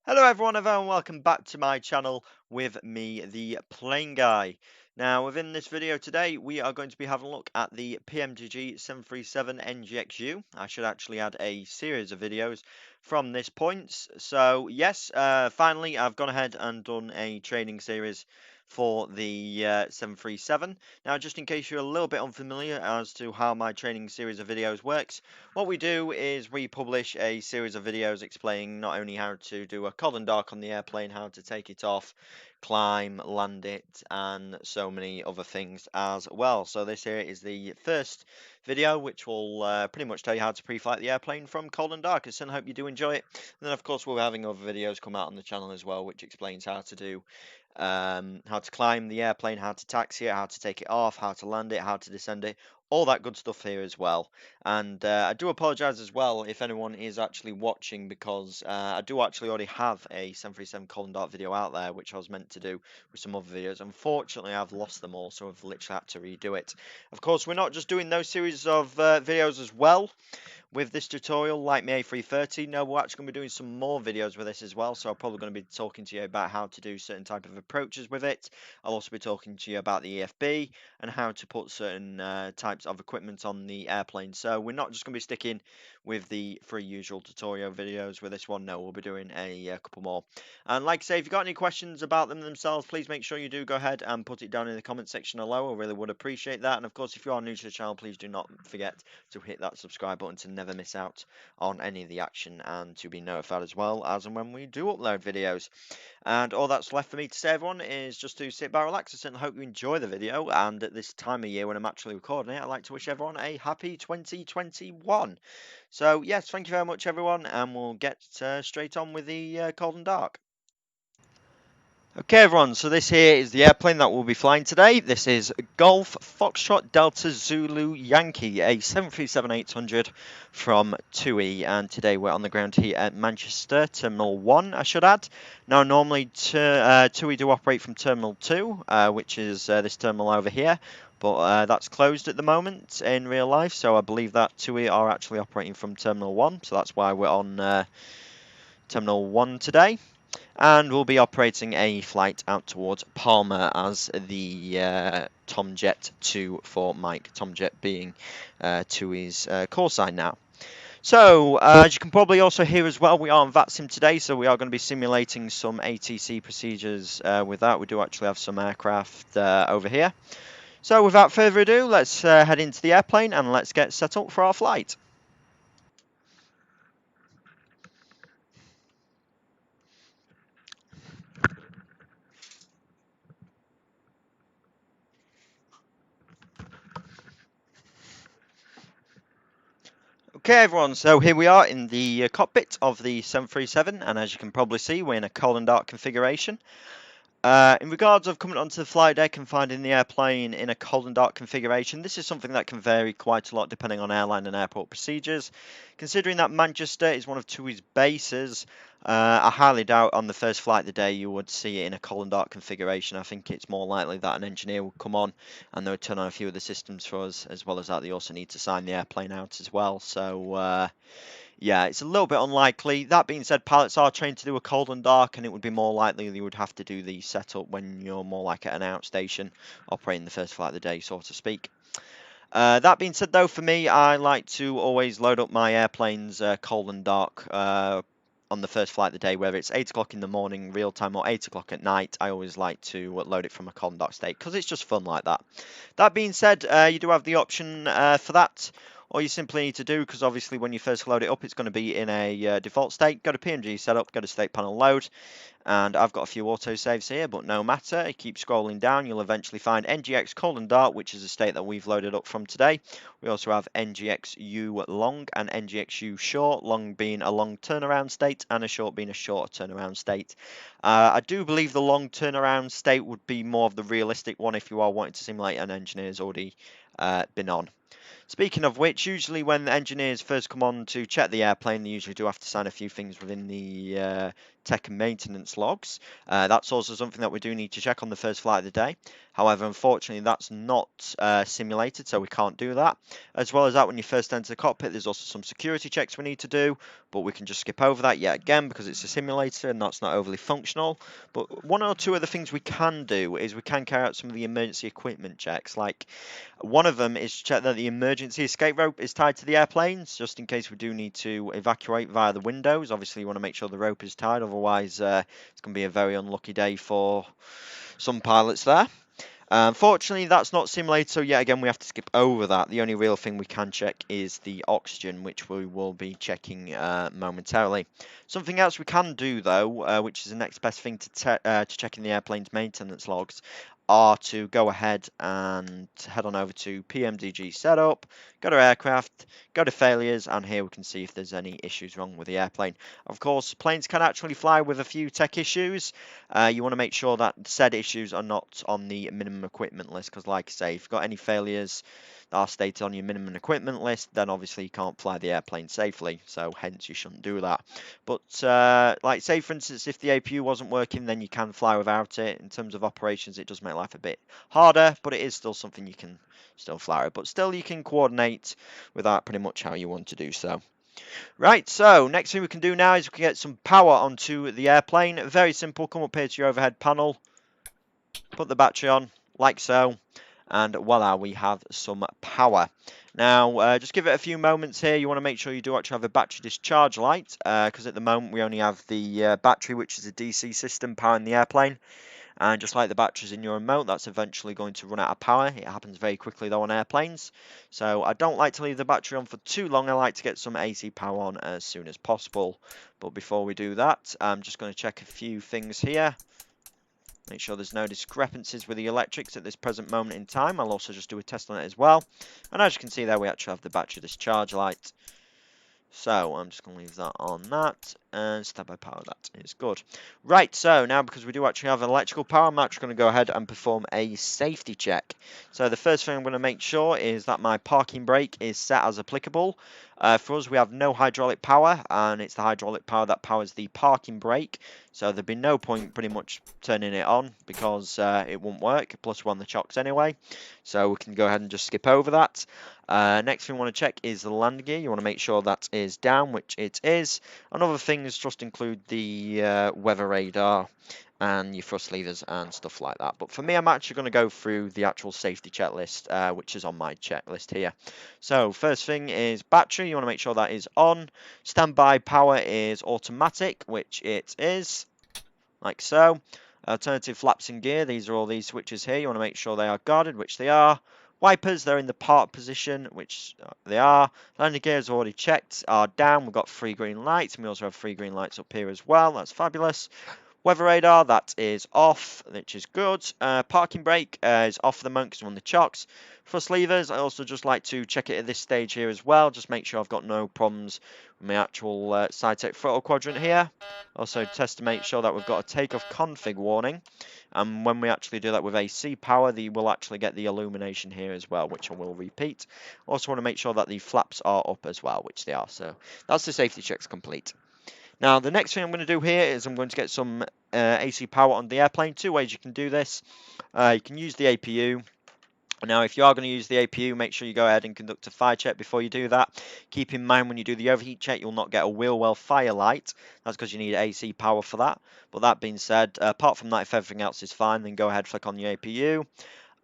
Hello everyone, and welcome back to my channel with me, the Plane Guy. Now, within this video today, we are going to be having a look at the PMDG 737 NGXU. I should actually add a series of videos from this point. So, yes, finally, I've gone ahead and done a training series for the 737. Now, just in case you're a little bit unfamiliar as to how my training series of videos works, what we do is we publish a series of videos explaining not only how to do a cold and dark on the airplane, how to take it off, climb, land it, and so many other things as well. So this here is the first video, which will pretty much tell you how to pre-flight the airplane from cold and dark. I certainly hope you do enjoy it. And then, of course, we'll be having other videos come out on the channel as well, which explains how to do how to climb the airplane, how to taxi it, how to take it off, how to land it, how to descend it, all that good stuff here as well. And I do apologise as well if anyone is actually watching, because I do actually already have a 737 cold and dark video out there, which I was meant to do with some other videos. Unfortunately, I've lost them all, so I've literally had to redo it. Of course, we're not just doing those series of videos as well with this tutorial, like my A330. No, we're actually going to be doing some more videos with this as well, so I'm probably going to be talking to you about how to do certain type of approaches with it. I'll also be talking to you about the EFB and how to put certain types of equipment on the airplane. So we're not just going to be sticking with the three usual tutorial videos with this one. No, we'll be doing a couple more. And like I say, if you've got any questions about them themselves, please make sure you do go ahead and put it down in the comment section below. I really would appreciate that. And of course, if you are new to the channel, please do not forget to hit that subscribe button to never miss out on any of the action and to be notified as well as and when we do upload videos. And all that's left for me to say, everyone, is just to sit back, relax, and hope you enjoy the video. And at this time of year when I'm actually recording it, I'd like to wish everyone a happy 2021. So yes, thank you very much, everyone, and we'll get straight on with the cold and dark. Okay, everyone, so this here is the airplane that we'll be flying today. This is Golf Foxtrot Delta Zulu Yankee, a 737-800 from TUI, and today we're on the ground here at Manchester, Terminal 1, I should add. Now, normally TUI do operate from Terminal 2, which is this terminal over here, but that's closed at the moment in real life, so I believe that TUI are actually operating from Terminal 1, so that's why we're on Terminal 1 today. And we'll be operating a flight out towards Palma as the Tomjet 2 for Mike. Tomjet being TUI's call sign now. So, as you can probably also hear as well, we are on VATSIM today, so we are going to be simulating some ATC procedures with that. We do actually have some aircraft over here. So, without further ado, let's head into the airplane and let's get set up for our flight. Okay, everyone, so here we are in the cockpit of the 737, and as you can probably see, we're in a cold and dark configuration. In regards of coming onto the flight deck and finding the airplane in a cold and dark configuration, this is something that can vary quite a lot depending on airline and airport procedures. Considering that Manchester is one of TUI's bases, I highly doubt on the first flight of the day you would see it in a cold and dark configuration. I think it's more likely that an engineer would come on and they would turn on a few of the systems for us, as well as that they also need to sign the airplane out as well. So yeah, it's a little bit unlikely. That being said, pilots are trained to do a cold and dark, and it would be more likely you would have to do the setup when you're more like at an outstation, operating the first flight of the day, so to speak. That being said, though, for me, I like to always load up my airplanes cold and dark on the first flight of the day, whether it's 8 o'clock in the morning, real time, or 8 o'clock at night. I always like to load it from a cold and dark state because it's just fun like that. That being said, you do have the option for that. All you simply need to do, because obviously when you first load it up, it's going to be in a default state. Go to PMDG setup, go to state panel load, and I've got a few autosaves here, but no matter. Keep scrolling down, you'll eventually find NGX cold and dark, which is a state that we've loaded up from today. We also have NGXU long and NGXU short, long being a long turnaround state and a short being a shorter turnaround state. I do believe the long turnaround state would be more of the realistic one if you are wanting to simulate an engineer's already been on. Speaking of which, usually when the engineers first come on to check the airplane, they usually do have to sign a few things within the tech and maintenance logs. That's also something that we do need to check on the first flight of the day. However, unfortunately, that's not simulated, so we can't do that. As well as that, when you first enter the cockpit, there's also some security checks we need to do, but we can just skip over that yet again because it's a simulator and that's not overly functional. But one or two other things we can do is we can carry out some of the emergency equipment checks, like one of them is to check that the emergency escape rope is tied to the airplanes, just in case we do need to evacuate via the windows. Obviously, you want to make sure the rope is tied, otherwise it's going to be a very unlucky day for some pilots there. Unfortunately, that's not simulated, so yet again we have to skip over that. The only real thing we can check is the oxygen, which we will be checking momentarily. Something else we can do, though, which is the next best thing to checking the airplane's maintenance logs, are to go ahead and head on over to PMDG setup, go to aircraft, go to failures, and here we can see if there's any issues wrong with the airplane. Of course, planes can actually fly with a few tech issues. You want to make sure that said issues are not on the minimum equipment list, because like I say, if you've got any failures that are stated on your minimum equipment list, then obviously you can't fly the airplane safely, so hence you shouldn't do that. But like say for instance, if the APU wasn't working, then you can fly without it. In terms of operations, it does make life a bit harder, but it is still something you can still fly with. But still you can coordinate with that pretty much how you want to do so. Right, so next thing we can do now is we can get some power onto the airplane. Very simple, come up here to your overhead panel, put the battery on, like so, and voila, we have some power. Now, just give it a few moments here. You want to make sure you do actually have a battery discharge light, because at the moment we only have the battery, which is a DC system powering the airplane. And just like the batteries in your remote, that's eventually going to run out of power. It happens very quickly though on airplanes. So I don't like to leave the battery on for too long. I like to get some AC power on as soon as possible. But before we do that, I'm just going to check a few things here. Make sure there's no discrepancies with the electrics at this present moment in time. I'll also just do a test on it as well. And as you can see there, we actually have the battery discharge light. So I'm just going to leave that on that, and standby power, that is good. Right, so now because we do actually have electrical power, I'm actually going to go ahead and perform a safety check. So the first thing I'm going to make sure is that my parking brake is set as applicable. For us, we have no hydraulic power, and it's the hydraulic power that powers the parking brake. So there'd be no point pretty much turning it on because it won't work, plus we're on the chocks anyway. So we can go ahead and just skip over that. Next thing we want to check is the landing gear. You want to make sure that is down, which it is. And other things just include the weather radar and your thrust levers and stuff like that. But for me, I'm actually going to go through the actual safety checklist, which is on my checklist here. So first thing is battery. You want to make sure that is on. Standby power is automatic, which it is, like so. Alternative flaps and gear. These are all these switches here. You want to make sure they are guarded, which they are. Wipers, they're in the park position, which they are. Landing gears already checked, are down. We've got 3 green lights, and we also have 3 green lights up here as well. That's fabulous. Weather radar, that is off, which is good. Parking brake is off for the moment because we're on the chocks. Thrust levers, I also just like to check it at this stage here as well. Just make sure I've got no problems with my actual side tech throttle quadrant here. Also test to make sure that we've got a takeoff config warning. And when we actually do that with AC power, we'll actually get the illumination here as well, which I will repeat. Also want to make sure that the flaps are up as well, which they are. So that's the safety checks complete. Now, the next thing I'm going to do here is I'm going to get some AC power on the airplane. 2 ways you can do this. You can use the APU. Now, if you are going to use the APU, make sure you go ahead and conduct a fire check before you do that. Keep in mind when you do the overheat check, you'll not get a wheel well fire light. That's because you need AC power for that. But that being said, apart from that, if everything else is fine, then go ahead, flick on your APU.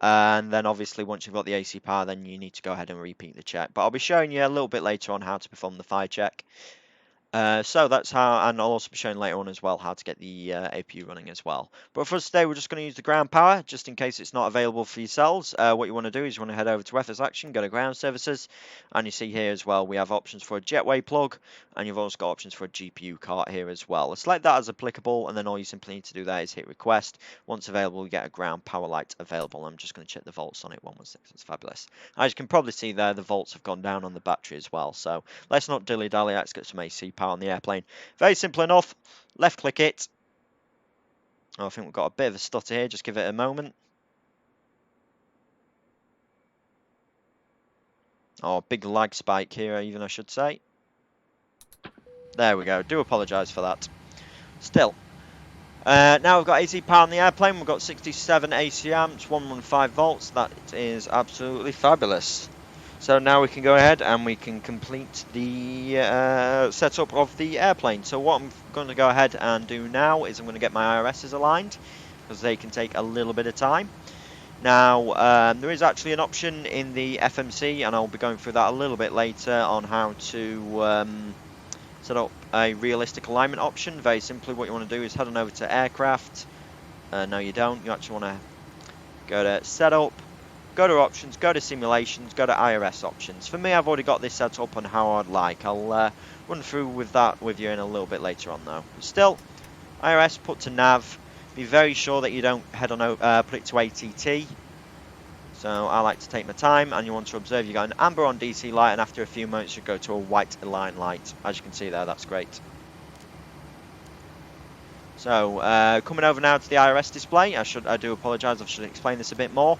And then obviously once you've got the AC power, then you need to go ahead and repeat the check. But I'll be showing you a little bit later on how to perform the fire check. So that's how, and I'll also be showing later on as well how to get the APU running as well. But for us today, we're just going to use the ground power, just in case it's not available for yourselves. What you want to do is you want to head over to FS Action, go to ground services, and you see here as well, we have options for a jetway plug, and you've also got options for a GPU cart here as well. Let's select that as applicable, and then all you simply need to do there is hit request. Once available, you get a ground power light available. I'm just going to check the volts on it, 116, it's fabulous. As you can probably see there, the volts have gone down on the battery as well. So let's not dilly-dally, let's get some AC power on the airplane. Very simple enough. Left click it. Oh, I think we've got a bit of a stutter here. Just give it a moment. Or big lag spike here, even I should say. There we go. Do apologise for that. Still. Now we've got AC power on the airplane. We've got 67 AC amps, 115 volts. That is absolutely fabulous. So now we can go ahead and we can complete the setup of the airplane. So what I'm going to go ahead and do now is I'm going to get my IRSs aligned, because they can take a little bit of time. Now, there is actually an option in the FMC, and I'll be going through that a little bit later, on how to set up a realistic alignment option. Very simply, what you want to do is head on over to aircraft. No, you don't. You actually want to go to setup, go to options, go to simulations, go to IRS options. For me, I've already got this set up on how I'd like. I'll run through with that with you in a little bit later on, though. But still, IRS put to nav. Be very sure that you don't head on put it to ATT. So I like to take my time, and you want to observe you got an amber on DC light, and after a few moments you go to a white align light. As you can see there, that's great. So coming over now to the IRS display, I do apologise, I should explain this a bit more.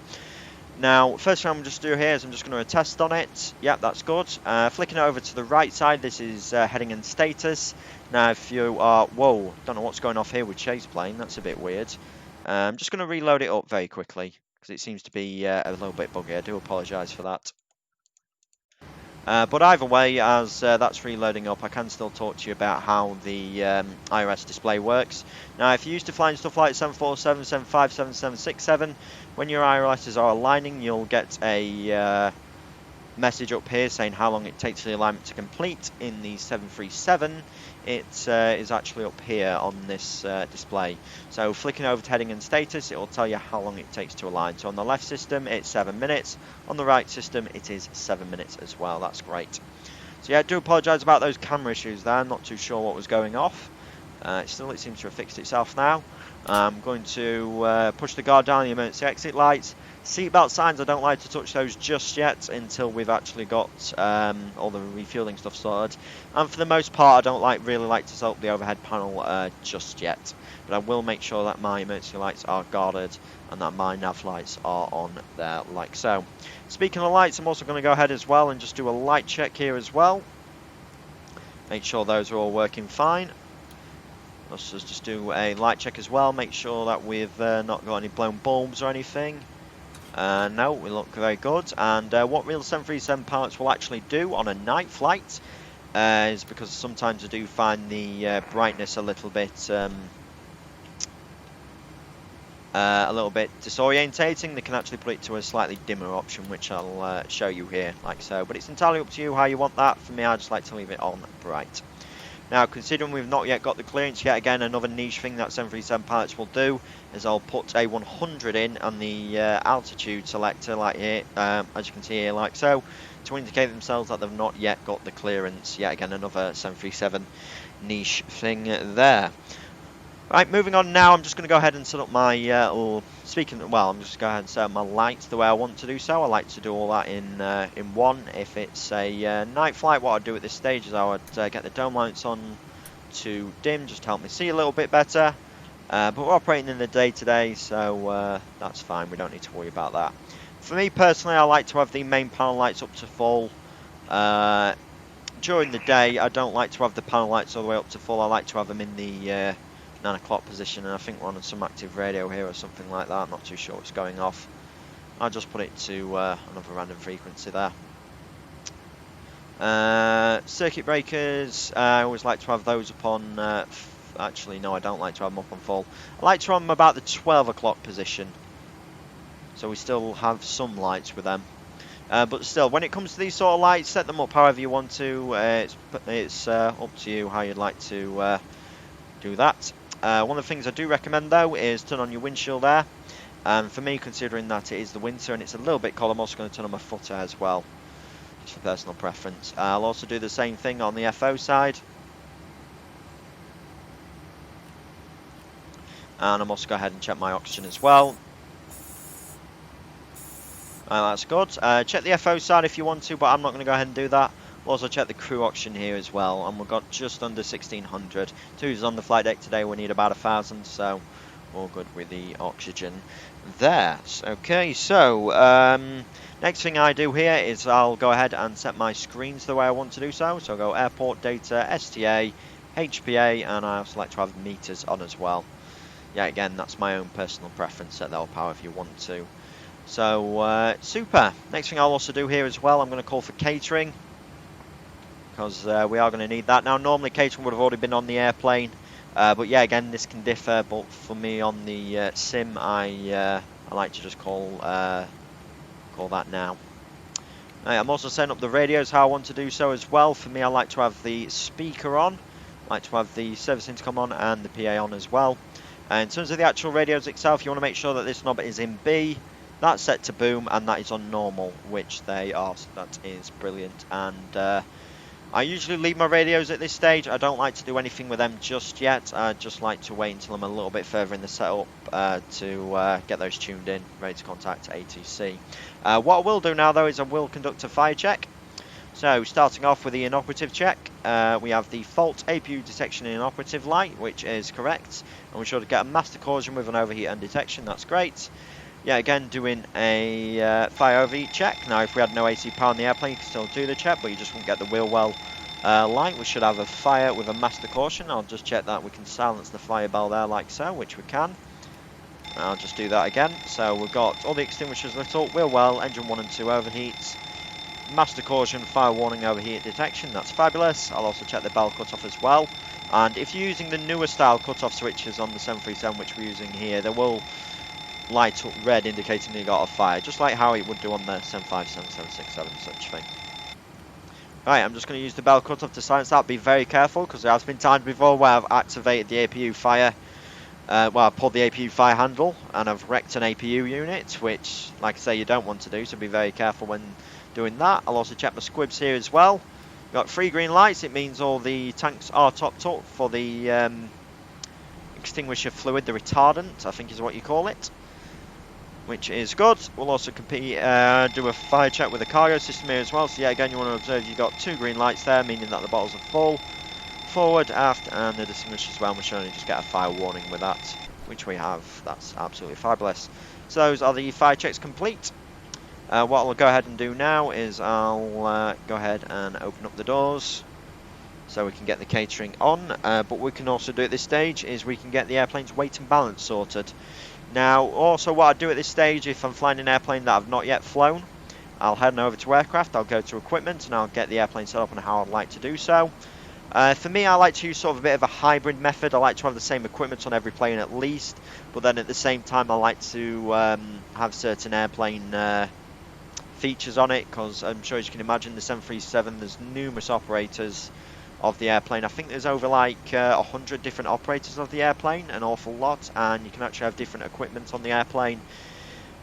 Now, first thing I'm going to do here is I'm just going to test on it. Yep, that's good. Flicking it over to the right side, this is heading and status. Now, if you are... Whoa, don't know what's going off here with chase plane. That's a bit weird. I'm just going to reload it up very quickly, because it seems to be a little bit buggy. I do apologise for that. But either way, as that's reloading up, I can still talk to you about how the IRS display works. Now, if you're used to flying stuff like 747, 757, 767, when your IRSs are aligning, you'll get a message up here saying how long it takes for the alignment to complete. In the 737, it is actually up here on this display. So flicking over to heading and status, it will tell you how long it takes to align. So on the left system, it's 7 minutes. On the right system, it is 7 minutes as well. That's great. So yeah, I do apologise about those camera issues there. I'm not too sure what was going off. It seems to have fixed itself now. I'm going to push the guard down, the emergency exit lights. Seatbelt signs, I don't like to touch those just yet until we've actually got all the refueling stuff sorted. And for the most part, I don't really like to set up the overhead panel just yet. But I will make sure that my emergency lights are guarded and that my nav lights are on there like so. Speaking of lights, I'm also going to go ahead as well and just do a light check here as well. Make sure those are all working fine. Let's just do a light check as well, make sure that we've not got any blown bulbs or anything. No, we look very good. And what real 737 pilots will actually do on a night flight is, because sometimes I do find the brightness a little bit disorientating, they can actually put it to a slightly dimmer option, which I'll show you here, like so. But it's entirely up to you how you want that. For me, I just like to leave it on bright. Now, considering we've not yet got the clearance, yet again, another niche thing that 737 pilots will do is I'll put a 100 in on the altitude selector, like here, as you can see here, like so, to indicate themselves that they've not yet got the clearance. Yet again, another 737 niche thing there. Right, moving on now, I'm just going to go ahead and set up my, I'm just going to go ahead and set up my lights the way I want to do so. I like to do all that in one. If it's a night flight, what I'd do at this stage is I would get the dome lights on to dim, just to help me see a little bit better. But we're operating in the day today, so that's fine, we don't need to worry about that. For me personally, I like to have the main panel lights up to full. During the day, I don't like to have the panel lights all the way up to full. I like to have them in the 9 o'clock position, and I think we're on some active radio here or something like that. I'm not too sure what's going off. I'll just put it to another random frequency there. Circuit breakers, I always like to have those upon, actually no, I don't like to have them up on full. I like to have them about the 12 o'clock position, so we still have some lights with them. But still, when it comes to these sort of lights, set them up however you want to. It's up to you how you'd like to do that. One of the things I do recommend though is turn on your windshield air. For me, considering that it is the winter and it's a little bit cold, I'm also going to turn on my foot air as well, just for personal preference. I'll also do the same thing on the FO side. And I'm also going to go ahead and check my oxygen as well. That's good. Check the FO side if you want to, but I'm not going to go ahead and do that. We'll also check the crew oxygen here as well, and we've got just under 1600. Two is on the flight deck today, we need about 1000, so all good with the oxygen there. Okay, so next thing I do here is I'll go ahead and set my screens the way I want to do so. So I'll go airport data, STA, HPA, and I'll select to have meters on as well. Yeah, again, that's my own personal preference. Set that up however you want to. So super. Next thing I'll also do here as well, I'm going to call for catering, because we are going to need that. Now, normally catering would have already been on the airplane, but yeah, again, this can differ. But for me on the sim, I like to just call that now. I'm also setting up the radios how I want to do so as well. For me, I like to have the speaker on, I like to have the service intercom on, and the PA on as well. In terms of the actual radios itself, you want to make sure that this knob is in B, that's set to boom, and that is on normal, which they are, so that is brilliant. And I usually leave my radios at this stage. I don't like to do anything with them just yet. I just like to wait until I'm a little bit further in the setup to get those tuned in, ready to contact ATC. What I will do now, though, is I will conduct a fire check. So, starting off with the inoperative check, we have the fault APU detection inoperative light, which is correct. And we should get a master corrosion with an overheat undetection. That's great. Yeah, again, doing a fire overheat check. Now, if we had no AC power on the airplane, you can still do the check, but you just won't get the wheel well light. We should have a fire with a master caution. I'll just check that we can silence the fire bell there like so, which we can. I'll just do that again. So we've got all the extinguishers lit up, wheel well, engine 1 and 2 overheats, master caution, fire warning, overheat detection. That's fabulous. I'll also check the bell cutoff as well. And if you're using the newer style cutoff switches on the 737, which we're using here, they will light up red, indicating that you got a fire, just like how it would do on the 757, 767, such thing. Right, I'm just going to use the bell cutoff to silence that. Be very careful, because there has been times before where I've activated the APU fire. Well, I've pulled the APU fire handle and I've wrecked an APU unit, which, like I say, you don't want to do, so be very careful when doing that. I'll also check my squibs here as well. Got 3 green lights. It means all the tanks are topped up for the extinguisher fluid, the retardant, I think is what you call it, which is good. We'll also do a fire check with the cargo system here as well. So yeah, again, you want to observe you've got 2 green lights there, meaning that the bottles are full. Forward, aft, and the distinguisher as well. We should only just get a fire warning with that, which we have. That's absolutely fabulous. So those are the fire checks complete. What I'll go ahead and do now is I'll go ahead and open up the doors so we can get the catering on. But we can also do at this stage is we can get the airplane's weight and balance sorted. Now, also what I do at this stage, if I'm flying an airplane that I've not yet flown, I'll head over to aircraft, I'll go to equipment, and I'll get the airplane set up and how I'd like to do so. For me, I like to use sort of a bit of a hybrid method. I like to have the same equipment on every plane at least, but then at the same time I like to have certain airplane features on it, because I'm sure as you can imagine the 737, there's numerous operators of the airplane. I think there's over like 100 different operators of the airplane, an awful lot, and you can actually have different equipment on the airplane.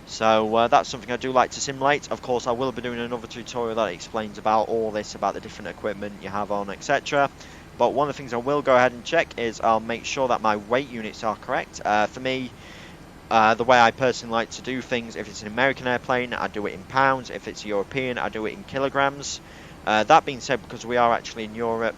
So that's something I do like to simulate. Of course, I will be doing another tutorial that explains about all this, about the different equipment you have on, etc. But one of the things I will go ahead and check is I'll make sure that my weight units are correct. For me, the way I personally like to do things, if it's an American airplane, I do it in pounds. If it's European, I do it in kilograms. That being said, because we are actually in Europe,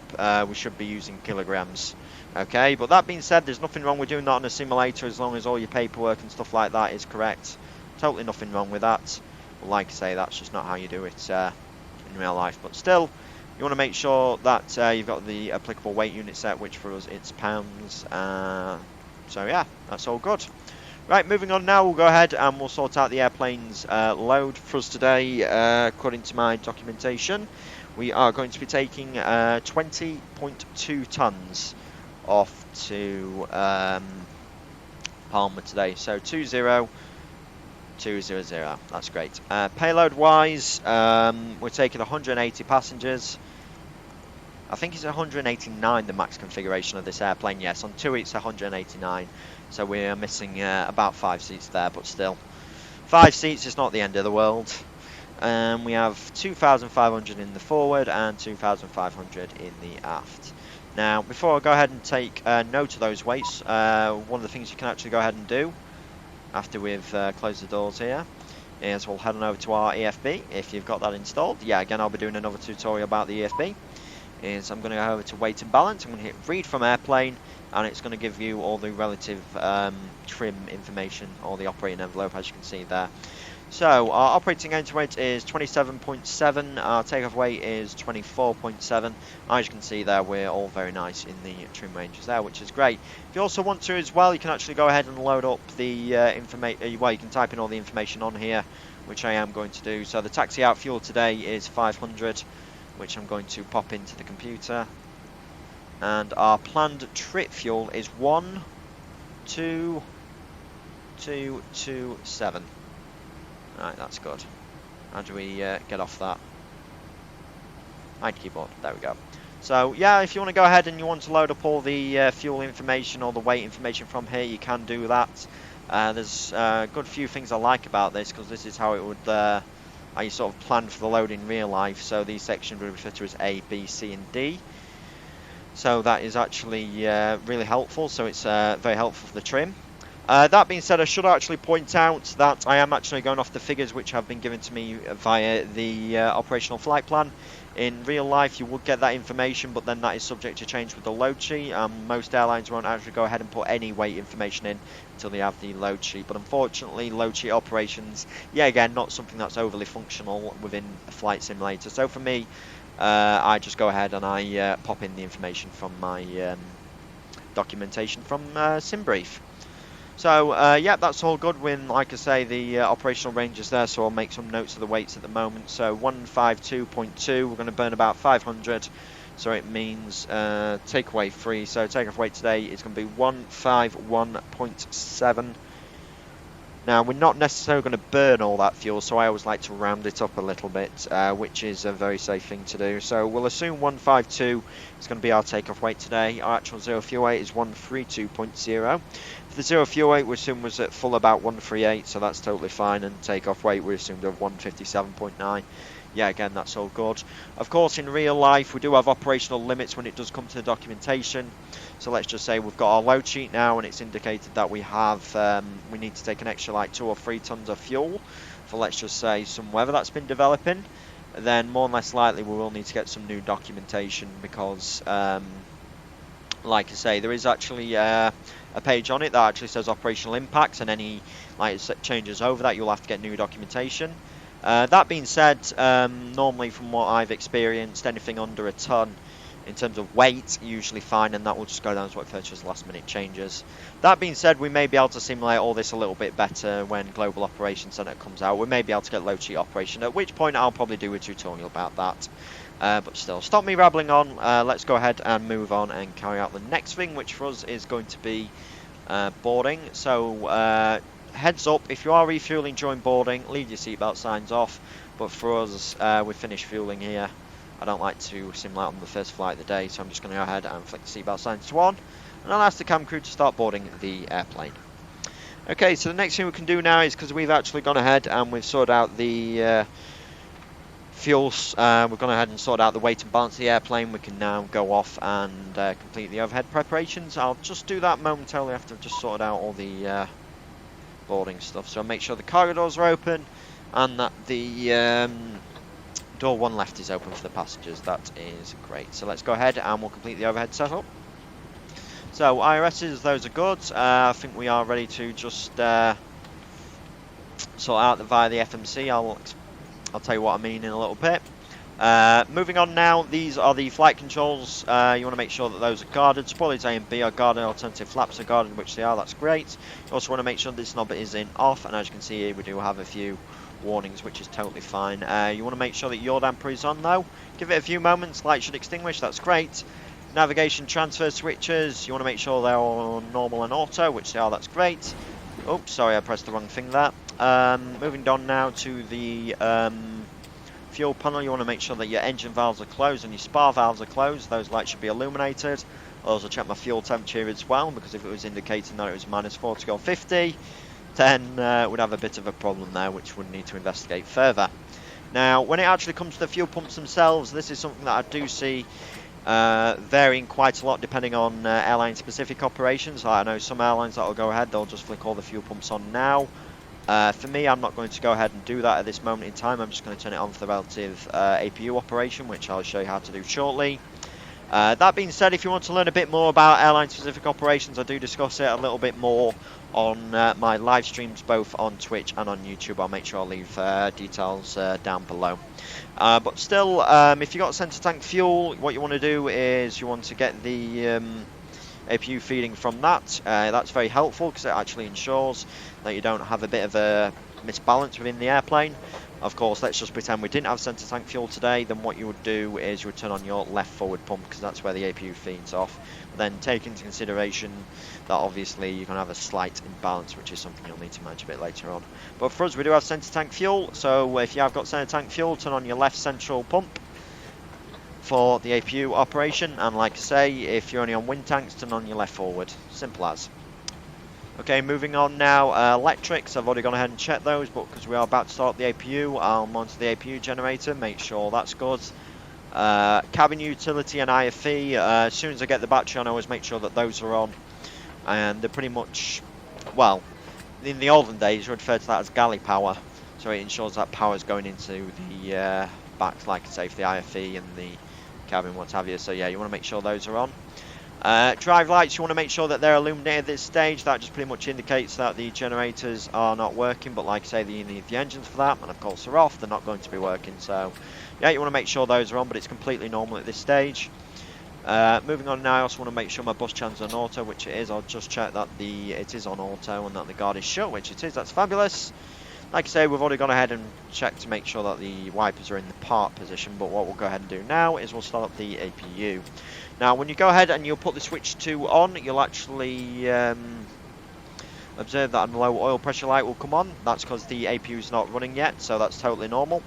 we should be using kilograms. Okay, but that being said, there's nothing wrong with doing that on a simulator as long as all your paperwork and stuff like that is correct. Totally nothing wrong with that. But like I say, that's just not how you do it in real life. But still, you want to make sure that you've got the applicable weight unit set, which for us it's pounds. So yeah, that's all good. Right, moving on now, we'll go ahead and we'll sort out the airplane's load for us today. According to my documentation, we are going to be taking 20.2 tons off to Palma today. So 20200, that's great. Payload wise, we're taking 180 passengers. I think it's 189 the max configuration of this airplane. Yes, on 2 it's 189, so we're missing about 5 seats there, but still 5 seats is not the end of the world. We have 2,500 in the forward and 2,500 in the aft. Now, before I go ahead and take note of those weights, one of the things you can actually go ahead and do after we've closed the doors here is we'll head on over to our EFB if you've got that installed. Yeah, again, I'll be doing another tutorial about the EFB is I'm going to go over to weight and balance. I'm going to hit read from airplane, and it's going to give you all the relative trim information, or the operating envelope, as you can see there. So our operating engine weight is 27.7, our takeoff weight is 24.7. As you can see there, we're all very nice in the trim ranges there, which is great. If you also want to as well, you can actually go ahead and load up the information. Well, you can type in all the information on here, which I am going to do. So the taxi out fuel today is 500, which I'm going to pop into the computer. And our planned trip fuel is 12227. Right, that's good. How do we get off that? Hide keyboard. There we go. So yeah, if you want to go ahead and you want to load up all the fuel information or the weight information from here, you can do that. There's a good few things I like about this, because this is how it would how you sort of plan for the load in real life. So these sections would be referred to as A, B, C, and D. So that is actually really helpful. So it's very helpful for the trim. That being said, I should actually point out that I am actually going off the figures which have been given to me via the operational flight plan. In real life, you would get that information, but then that is subject to change with the load sheet. Most airlines won't actually go ahead and put any weight information in until they have the load sheet. But unfortunately, load sheet operations, yeah, again, not something that's overly functional within a flight simulator. So for me, I just go ahead and I pop in the information from my documentation from SimBrief. So yeah, that's all good when, like I say, the operational range is there, so I'll make some notes of the weights at the moment. So 152.2, we're going to burn about 500, so it means takeaway free. So takeoff weight today is going to be 151.7. Now, we're not necessarily going to burn all that fuel, so I always like to round it up a little bit, which is a very safe thing to do. So we'll assume 152 is going to be our takeoff weight today. Our actual zero fuel weight is 132.0. For the zero fuel weight, we assume was at full about 138, so that's totally fine. And takeoff weight, we assumed of 157.9. Yeah, again, that's all good. Of course, in real life, we do have operational limits when it does come to the documentation. So let's just say we've got our load sheet now, and it's indicated that we have, we need to take an extra like 2 or 3 tons of fuel for, let's just say, some weather that's been developing. Then more than less likely we will need to get some new documentation, because, like I say, there is actually a page on it that actually says operational impacts, and any like changes over that, you'll have to get new documentation. That being said, normally from what I've experienced, anything under a ton in terms of weight, usually fine, and that will just go down as what referred to as last minute changes. That being said, we may be able to simulate all this a little bit better when Global Operations Center comes out. We may be able to get load sheet operation, at which point I'll probably do a tutorial about that. But still, stop me rambling on. Let's go ahead and move on and carry out the next thing, which for us is going to be boarding. So heads up, if you are refueling during boarding, leave your seatbelt signs off. But for us, we've finished fueling here. I don't like to simulate on the first flight of the day, so I'm just going to go ahead and flick the seatbelt signs to on, and I'll ask the cam crew to start boarding the airplane. Okay, so the next thing we can do now is, because we've actually gone ahead and we've sorted out the fuels, we've gone ahead and sorted out the weight and balance of the airplane, we can now go off and complete the overhead preparations. I'll just do that momentarily after I've just sorted out all the boarding stuff. So make sure the cargo doors are open, and that the door 1 left is open for the passengers. That is great. So let's go ahead and we'll complete the overhead setup. So IRSs, those are good. I think we are ready to just sort out via the FMC. I'll tell you what I mean in a little bit. Moving on now, these are the flight controls. You want to make sure that those are guarded. Spoilers A and B are guarded, alternative flaps are guarded, which they are, that's great. You also want to make sure this knob is in off, and as you can see here, we do have a few warnings, which is totally fine. You want to make sure that your damper is on though. Give it a few moments, light should extinguish, that's great. Navigation transfer switches, you want to make sure they're on normal and auto, which they are, that's great. Oops, sorry, I pressed the wrong thing there. Moving on now to the fuel panel, you want to make sure that your engine valves are closed and your spar valves are closed. Those lights should be illuminated. I'll also check my fuel temperature as well, because if it was indicating that it was -40 or 50, then we'd have a bit of a problem there, which we'd need to investigate further. Now, when it actually comes to the fuel pumps themselves, this is something that I do see varying quite a lot depending on airline-specific operations. I know some airlines that will go ahead, they'll just flick all the fuel pumps on now. For me, I'm not going to go ahead and do that at this moment in time. I'm just going to turn it on for the relative APU operation, which I'll show you how to do shortly. That being said, if you want to learn a bit more about airline-specific operations, I do discuss it a little bit more on my live streams, both on Twitch and on YouTube. I'll make sure I leave details down below. But still, if you got center tank fuel, what you want to do is you want to get the APU feeding from that. That's very helpful because it actually ensures that you don't have a bit of a misbalance within the airplane. Of course, let's just pretend we didn't have center tank fuel today, then what you would do is you would turn on your left forward pump because that's where the APU feeds off. But then take into consideration that obviously you're going to have a slight imbalance, which is something you'll need to manage a bit later on. But for us, we do have center tank fuel, so if you have got center tank fuel, turn on your left central pump for the APU operation, and like I say, if you're only on wind tanks, turn on your left forward. Simple as. Okay, moving on now, electrics, I've already gone ahead and checked those, but because we are about to start the APU, I'll monitor the APU generator, make sure that's good. Cabin utility and IFE, as soon as I get the battery on, I always make sure that those are on. And they're pretty much, well, in the olden days, we referred to that as galley power. So it ensures that power is going into the backs, like I say, for the IFE and the cabin, what have you. So yeah, you want to make sure those are on. Drive lights, you want to make sure that they're illuminated at this stage. That just pretty much indicates that the generators are not working, but like I say, you need the engines for that, and of course they're off, they're not going to be working. So yeah, you want to make sure those are on, but it's completely normal at this stage. Moving on now, I also want to make sure my bus channel's on auto, which it is. I'll just check that it is on auto and that the guard is shut, which it is. That's fabulous. Like I say, we've already gone ahead and checked to make sure that the wipers are in the park position, but what we'll go ahead and do now is we'll start up the APU. Now, when you go ahead and you'll put the switch to on, you'll actually observe that a low oil pressure light will come on. That's because the APU is not running yet, so that's totally normal.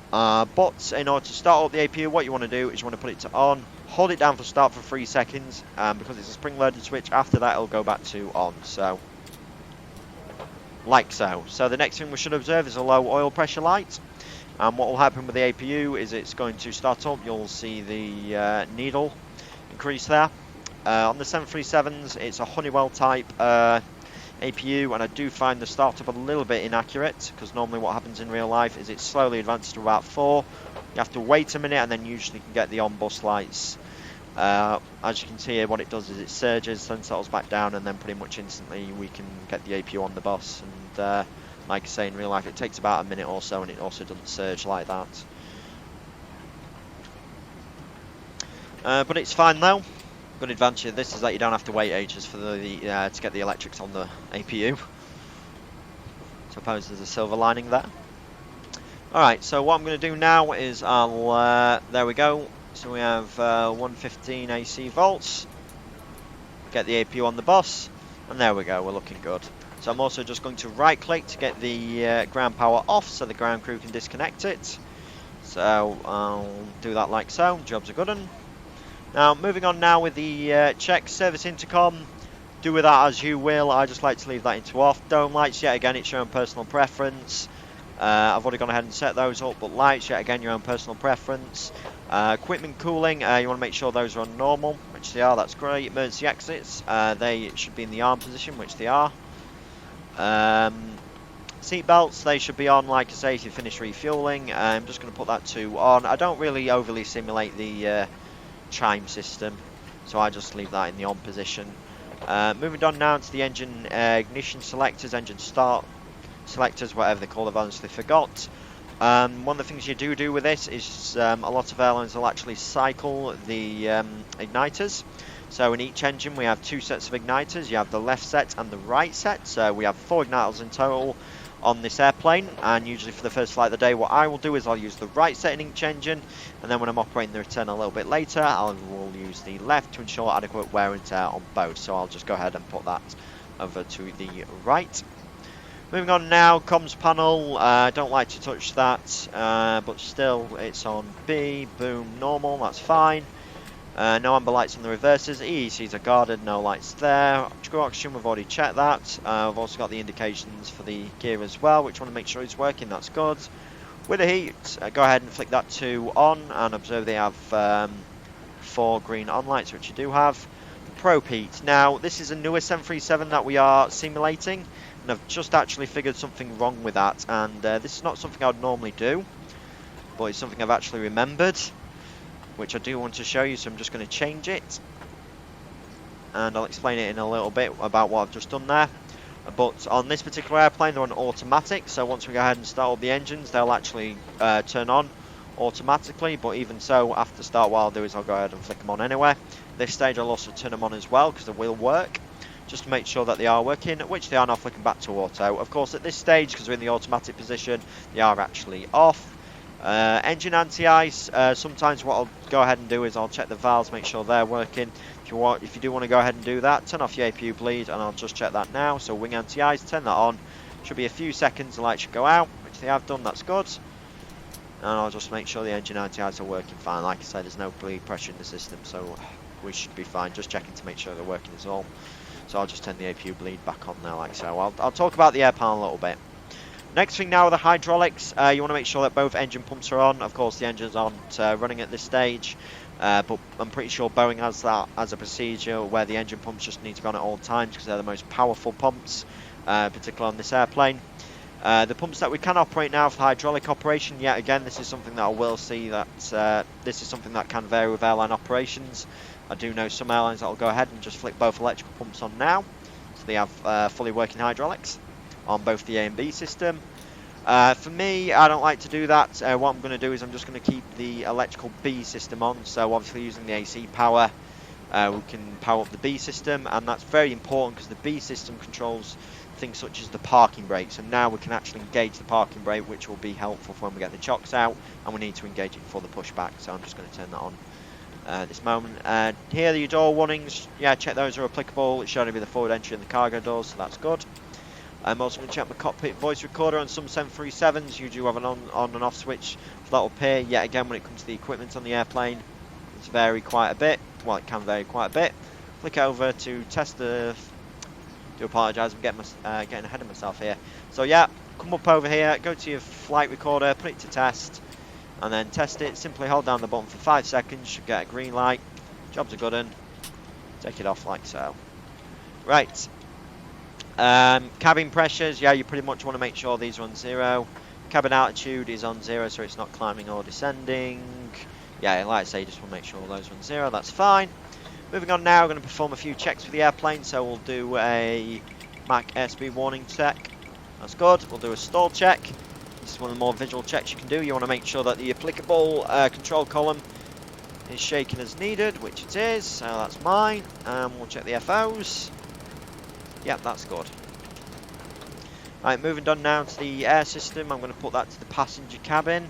But in order to start up the APU, what you want to do is you want to put it to on, hold it down for start for 3 seconds, because it's a spring-loaded switch. After that, it'll go back to on. So, like so. So the next thing we should observe is a low oil pressure light. And what will happen with the APU is it's going to start up. You'll see the needle increase there. On the 737s, it's a Honeywell type APU, and I do find the startup a little bit inaccurate, because normally what happens in real life is it slowly advances to about 4. You have to wait a minute, and then usually you can get the on-bus lights. As you can see here, what it does is it surges, then settles back down, and then pretty much instantly we can get the APU on the bus. And like I say, in real life it takes about a minute or so, and it also doesn't surge like that. But it's fine though. Good advantage of this is that you don't have to wait ages for to get the electrics on the APU. Suppose there's a silver lining there. Alright, so what I'm going to do now is I'll, there we go. So we have 115 AC volts. Get the APU on the bus, and there we go, we're looking good. So I'm also just going to right click to get the ground power off so the ground crew can disconnect it. So I'll do that like so, job's a good one. Now moving on now with the check service intercom, do with that as you will. I just like to leave that into off. Dome lights, yet again, it's your own personal preference. I've already gone ahead and set those up, but lights, yet again, your own personal preference. Equipment cooling, you want to make sure those are on normal, which they are, that's great. Emergency exits, they should be in the arm position, which they are. Seat belts, they should be on, like I say, if you finish refueling. I'm just going to put that to on. I don't really overly simulate the chime system, so I just leave that in the on position. Moving on now to the engine ignition selectors, engine start selectors, whatever they call them, I've honestly forgot. One of the things you do with this is a lot of airlines will actually cycle the igniters. So in each engine we have 2 sets of igniters. You have the left set and the right set. So we have 4 igniters in total on this airplane, and usually for the first flight of the day what I will do is I'll use the right set in each engine, and then when I'm operating the return a little bit later I will use the left to ensure adequate wear and tear on both. So I'll just go ahead and put that over to the right. Moving on now, comms panel, don't like to touch that, but still it's on B, boom, normal, that's fine. No amber lights on the reverses, EECs are guarded, no lights there. Screw oxygen, we've already checked that. I've also got the indications for the gear as well, which want to make sure it's working, that's good. With the heat, go ahead and flick that to on, and observe they have 4 green on lights, which you do have. Probe heat, now this is a newer 737 that we are simulating, and I've just actually figured something wrong with that, and this is not something I would normally do, but it's something I've actually remembered. which I do want to show you, so I'm just going to change it. And I'll explain it in a little bit about what I've just done there. But on this particular airplane, they're on automatic, so once we go ahead and start all the engines, they'll actually turn on automatically. But even so, after start, what I'll do is I'll go ahead and flick them on anyway. This stage I'll also turn them on as well, because they will work, just to make sure that they are working, which they are now flicking back to auto. Of course, at this stage, because we're in the automatic position, they are actually off. Engine anti-ice, sometimes what I'll go ahead and do is I'll check the valves, make sure they're working. If you do want to go ahead and do that, turn off your APU bleed, and I'll just check that now. So wing anti-ice, turn that on. Should be a few seconds, the light should go out, which they have done, that's good. And I'll just make sure the engine anti-ice are working fine. Like I said, there's no bleed pressure in the system, so we should be fine. Just checking to make sure they're working as well. So I'll just turn the APU bleed back on there like so. I'll talk about the air panel a little bit. Next thing now are the hydraulics. You want to make sure that both engine pumps are on. Of course, the engines aren't running at this stage. But I'm pretty sure Boeing has that as a procedure where the engine pumps just need to be on at all times because they're the most powerful pumps, particularly on this airplane. The pumps that we can operate now for hydraulic operation, yet again, this is something that I will see that this is something that can vary with airline operations. I do know some airlines that will go ahead and just flick both electrical pumps on now, so they have fully working hydraulics on both the A and B system. For me, I don't like to do that. What I'm going to do is I'm just going to keep the electrical B system on. So obviously using the AC power, we can power up the B system, and that's very important because the B system controls things such as the parking brake. So now we can actually engage the parking brake, which will be helpful for when we get the chocks out, and we need to engage it for the pushback. So I'm just going to turn that on at this moment. Here are your door warnings. Yeah, check those are applicable. It's showing me the forward entry and the cargo doors, so that's good. I'm also going to check my cockpit voice recorder. On some 737s, you do have an on and off switch, so that will appear. Yet again, when it comes to the equipment on the airplane, it's vary quite a bit. Well, it can vary quite a bit. Flick over to test the... do apologise, I'm getting ahead of myself here. So yeah, come up over here, go to your flight recorder, put it to test, and then test it. Simply hold down the button for 5 seconds, should get a green light. Job's a good one. Take it off like so. Right. Cabin pressures, yeah, you pretty much want to make sure these are on 0. Cabin altitude is on 0, so it's not climbing or descending. Yeah, like I say, you just want to make sure all those are on 0, that's fine. Moving on now, we're going to perform a few checks for the airplane, so we'll do a Mach airspeed warning check. That's good. We'll do a stall check. This is one of the more visual checks you can do. You want to make sure that the applicable control column is shaking as needed, which it is, so that's mine. We'll check the FOs. Yep, that's good. Right, moving on now to the air system. I'm going to put that to the passenger cabin.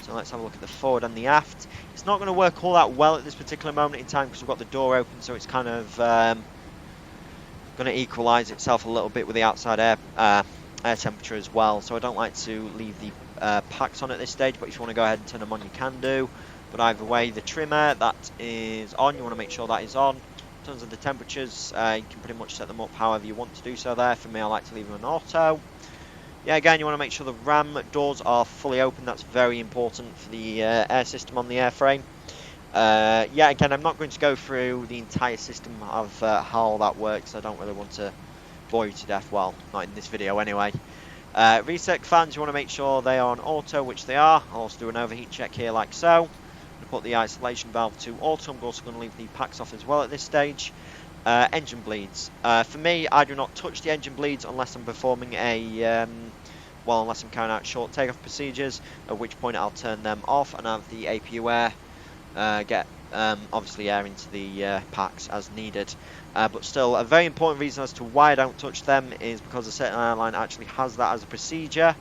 So let's have a look at the forward and the aft. It's not going to work all that well at this particular moment in time because we've got the door open, so it's kind of going to equalise itself a little bit with the outside air temperature as well. So I don't like to leave the packs on at this stage, but if you want to go ahead and turn them on, you can do. But either way, the trimmer, that is on. You want to make sure that is on. In terms of the temperatures, you can pretty much set them up however you want to do so there. For me, I like to leave them on auto. Yeah, again, you want to make sure the RAM doors are fully open. That's very important for the air system on the airframe. Yeah, again, I'm not going to go through the entire system of how all that works. I don't really want to bore you to death. Well, not in this video anyway. Recirc fans, you want to make sure they are on auto, which they are. I'll also do an overheat check here like so. Put the isolation valve to auto. I'm also going to leave the packs off as well at this stage. Engine bleeds. For me, I do not touch the engine bleeds unless I'm performing a, unless I'm carrying out short takeoff procedures, at which point I'll turn them off and have the APU air get obviously air into the packs as needed. But still, a very important reason as to why I don't touch them is because a certain airline actually has that as a procedure.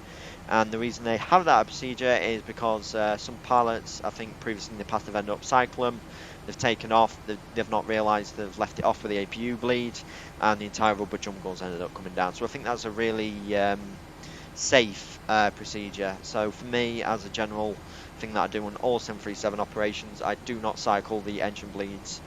And the reason they have that procedure is because some pilots, I think previously in the past, have ended up cycling them. They've taken off, they've not realised they've left it off with the APU bleed, and the entire rubber jumbles ended up coming down. So I think that's a really safe procedure. So for me, as a general thing that I do on all 737 operations, I do not cycle the engine bleeds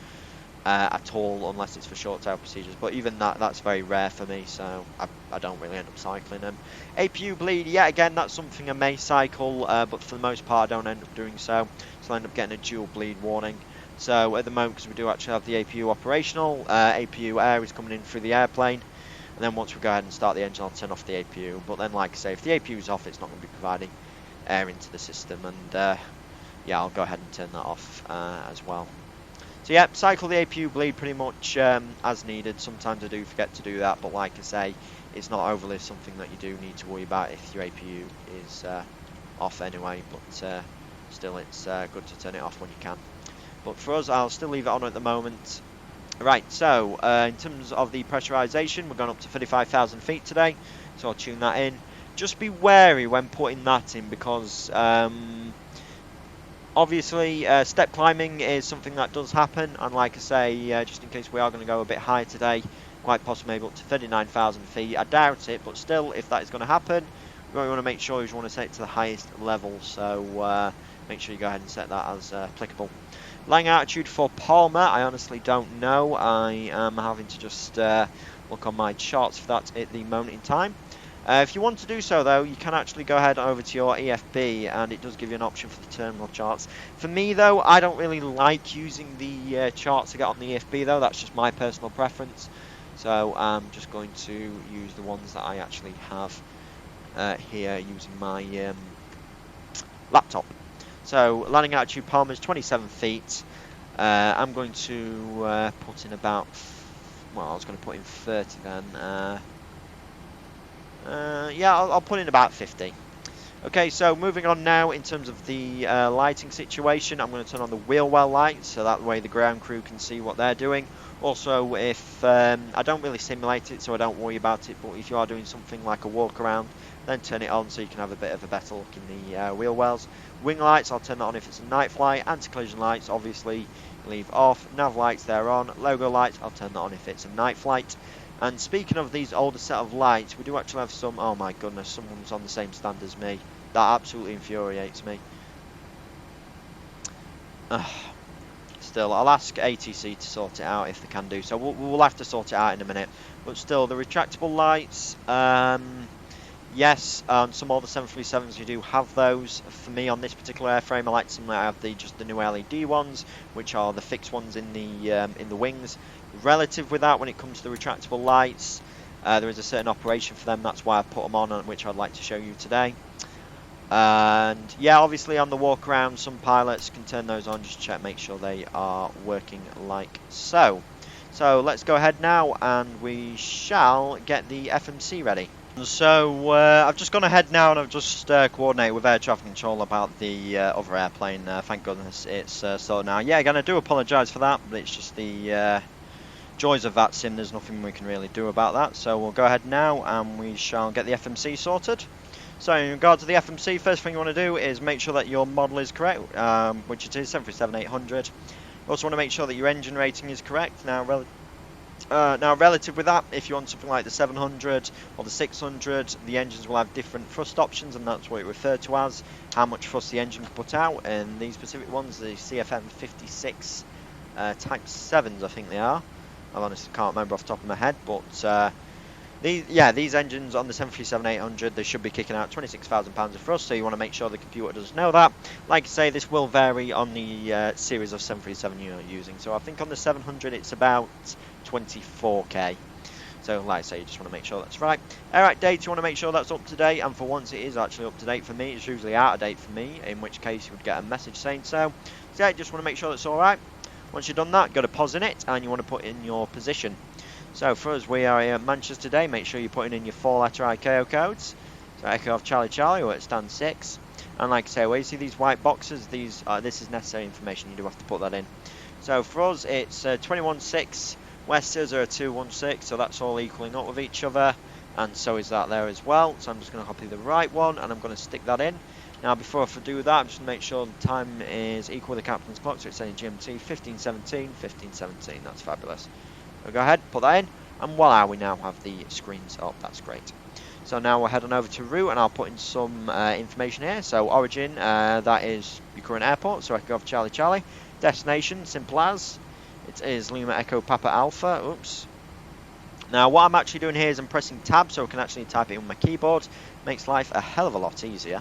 at all unless it's for short tail procedures, but even that's very rare for me, so I don't really end up cycling them. APU bleed, yeah, again, that's something I may cycle, but for the most part I don't end up doing so I end up getting a dual bleed warning. So at the moment, because we do actually have the APU operational, APU air is coming in through the airplane, and then once we go ahead and start the engine, I'll turn off the APU. But then, like I say, if the APU is off, it's not going to be providing air into the system, and yeah, I'll go ahead and turn that off as well. So yeah, cycle the APU bleed pretty much as needed. Sometimes I do forget to do that, but like I say, it's not overly something that you do need to worry about if your APU is off anyway, but still it's good to turn it off when you can. But for us, I'll still leave it on at the moment. Right, so in terms of the pressurization, we're going up to 35,000 feet today, so I'll tune that in. Just be wary when putting that in, because obviously step climbing is something that does happen, and like I say, just in case we are going to go a bit higher today, quite possibly maybe up to 39,000 feet. I doubt it, but still, if that is going to happen, you want to make sure you want to set it to the highest level, so make sure you go ahead and set that as applicable. Lying altitude for Palmer, I honestly don't know. I am having to just look on my charts for that at the moment in time. If you want to do so, though, you can actually go ahead over to your EFB, and it does give you an option for the terminal charts. For me, though, I don't really like using the charts to get on the EFB, though. That's just my personal preference. So I'm just going to use the ones that I actually have here using my laptop. So landing altitude Palmer is 27 feet. I'm going to put in about, well, I was going to put in 30 then. Yeah, I'll put in about 50. Okay, so moving on now in terms of the lighting situation, I'm going to turn on the wheel well lights, so that way the ground crew can see what they're doing. Also, if I don't really simulate it, so I don't worry about it, but if you are doing something like a walk around, then turn it on so you can have a bit of a better look in the wheel wells. Wing lights, I'll turn that on if it's a night flight. Anti-collision lights, obviously, leave off. Nav lights, they're on. Logo lights, I'll turn that on if it's a night flight. And speaking of these older set of lights, we do actually have some, oh my goodness, someone's on the same stand as me. That absolutely infuriates me. Still, I'll ask ATC to sort it out if they can do so. We'll have to sort it out in a minute. But still, the retractable lights, yes, on some older 737s you do have those. For me, on this particular airframe, I like to have just the new LED ones, which are the fixed ones in the wings. Relative with that, when it comes to the retractable lights, there is a certain operation for them. That's why I put them on, which I'd like to show you today. And yeah, obviously on the walk around, some pilots can turn those on, just check, make sure they are working like so. So let's go ahead now and we shall get the FMC ready. So I've just gone ahead now and I've just coordinated with air traffic control about the other airplane. Thank goodness it's sorted now. Yeah, again, I do apologise for that, but it's just the joys of that sim. There's nothing we can really do about that. So we'll go ahead now and we shall get the FMC sorted. So in regard to the FMC, first thing you want to do is make sure that your model is correct, which it is, 737-800. You also want to make sure that your engine rating is correct. Now relative with that, if you want something like the 700 or the 600, the engines will have different thrust options, and that's what it referred to as, how much thrust the engine can put out. And these specific ones, the CFM 56 Type 7s, I think they are. I honestly can't remember off the top of my head, but these engines on the 737-800, they should be kicking out 26,000 pounds of thrust, so you want to make sure the computer does know that. Like I say, this will vary on the series of 737 you're using. So I think on the 700 it's about 24k. So like I say, you just want to make sure that's right. Alright, dates, you want to make sure that's up to date, and for once it is actually up to date for me. It's usually out of date for me, in which case you would get a message saying so. So yeah, just want to make sure that's alright. Once you've done that, go to pause in it, and you want to put in your position. So for us, we are here at Manchester today. Make sure you're putting in your 4-letter ICAO codes. So Echo of Charlie Charlie, or it stands 6. And like I say, where you see these white boxes, this is necessary information. You do have to put that in. So for us, it's 21.6 West 00216. So that's all equaling up with each other, and so is that there as well. So I'm just going to copy the right one, and I'm going to stick that in. Now, before I do that, I'm just going to make sure the time is equal to the captain's clock. So it's saying GMT 15:17, 15:17. That's fabulous. We'll go ahead, put that in, and voila, we now have the screens up. That's great. So now we'll head on over to route, and I'll put in some information here. So origin, that is your current airport, so Echo of Charlie Charlie. Destination, simple as, it is Lima Echo Papa Alpha. Oops. Now what I'm actually doing here is I'm pressing tab, so I can actually type it on my keyboard. Makes life a hell of a lot easier.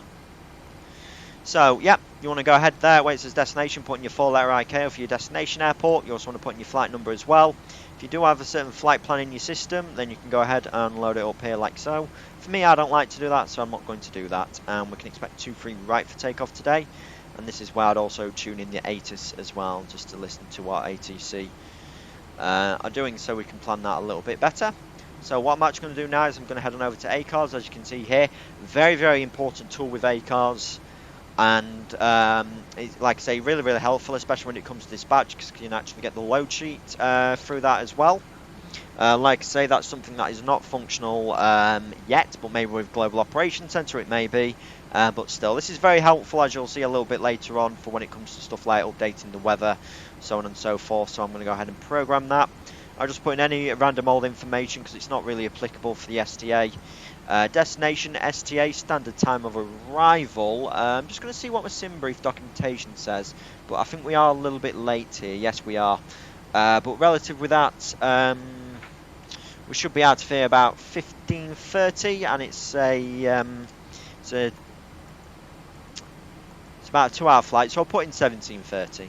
So, yeah, you want to go ahead there where it says destination, put in your 4-letter ICAO for your destination airport. You also want to put in your flight number as well. If you do have a certain flight plan in your system, then you can go ahead and load it up here like so. For me, I don't like to do that, so I'm not going to do that. We can expect 23 right for takeoff today. and this is where I'd also tune in the ATIS as well, just to listen to what ATC are doing, so we can plan that a little bit better. So what I'm actually going to do now is I'm going to head on over to ACARS. As you can see here, very, very important tool with ACARS, and it's, like I say, really, really helpful, especially when it comes to dispatch, because you can actually get the load sheet through that as well. Like I say, that's something that is not functional yet, but maybe with Global Operations Center it may be. But still, this is very helpful, as you'll see a little bit later on, for when it comes to stuff like updating the weather, so on and so forth. So I'm going to go ahead and program that. I'll just put in any random old information because it's not really applicable for the STA. Destination STA, standard time of arrival. I'm just going to see what my sim brief documentation says, but I think we are a little bit late here. Yes, we are. But relative with that, we should be out of here about 15:30, and it's about a 2-hour flight, so I'll put in 17:30.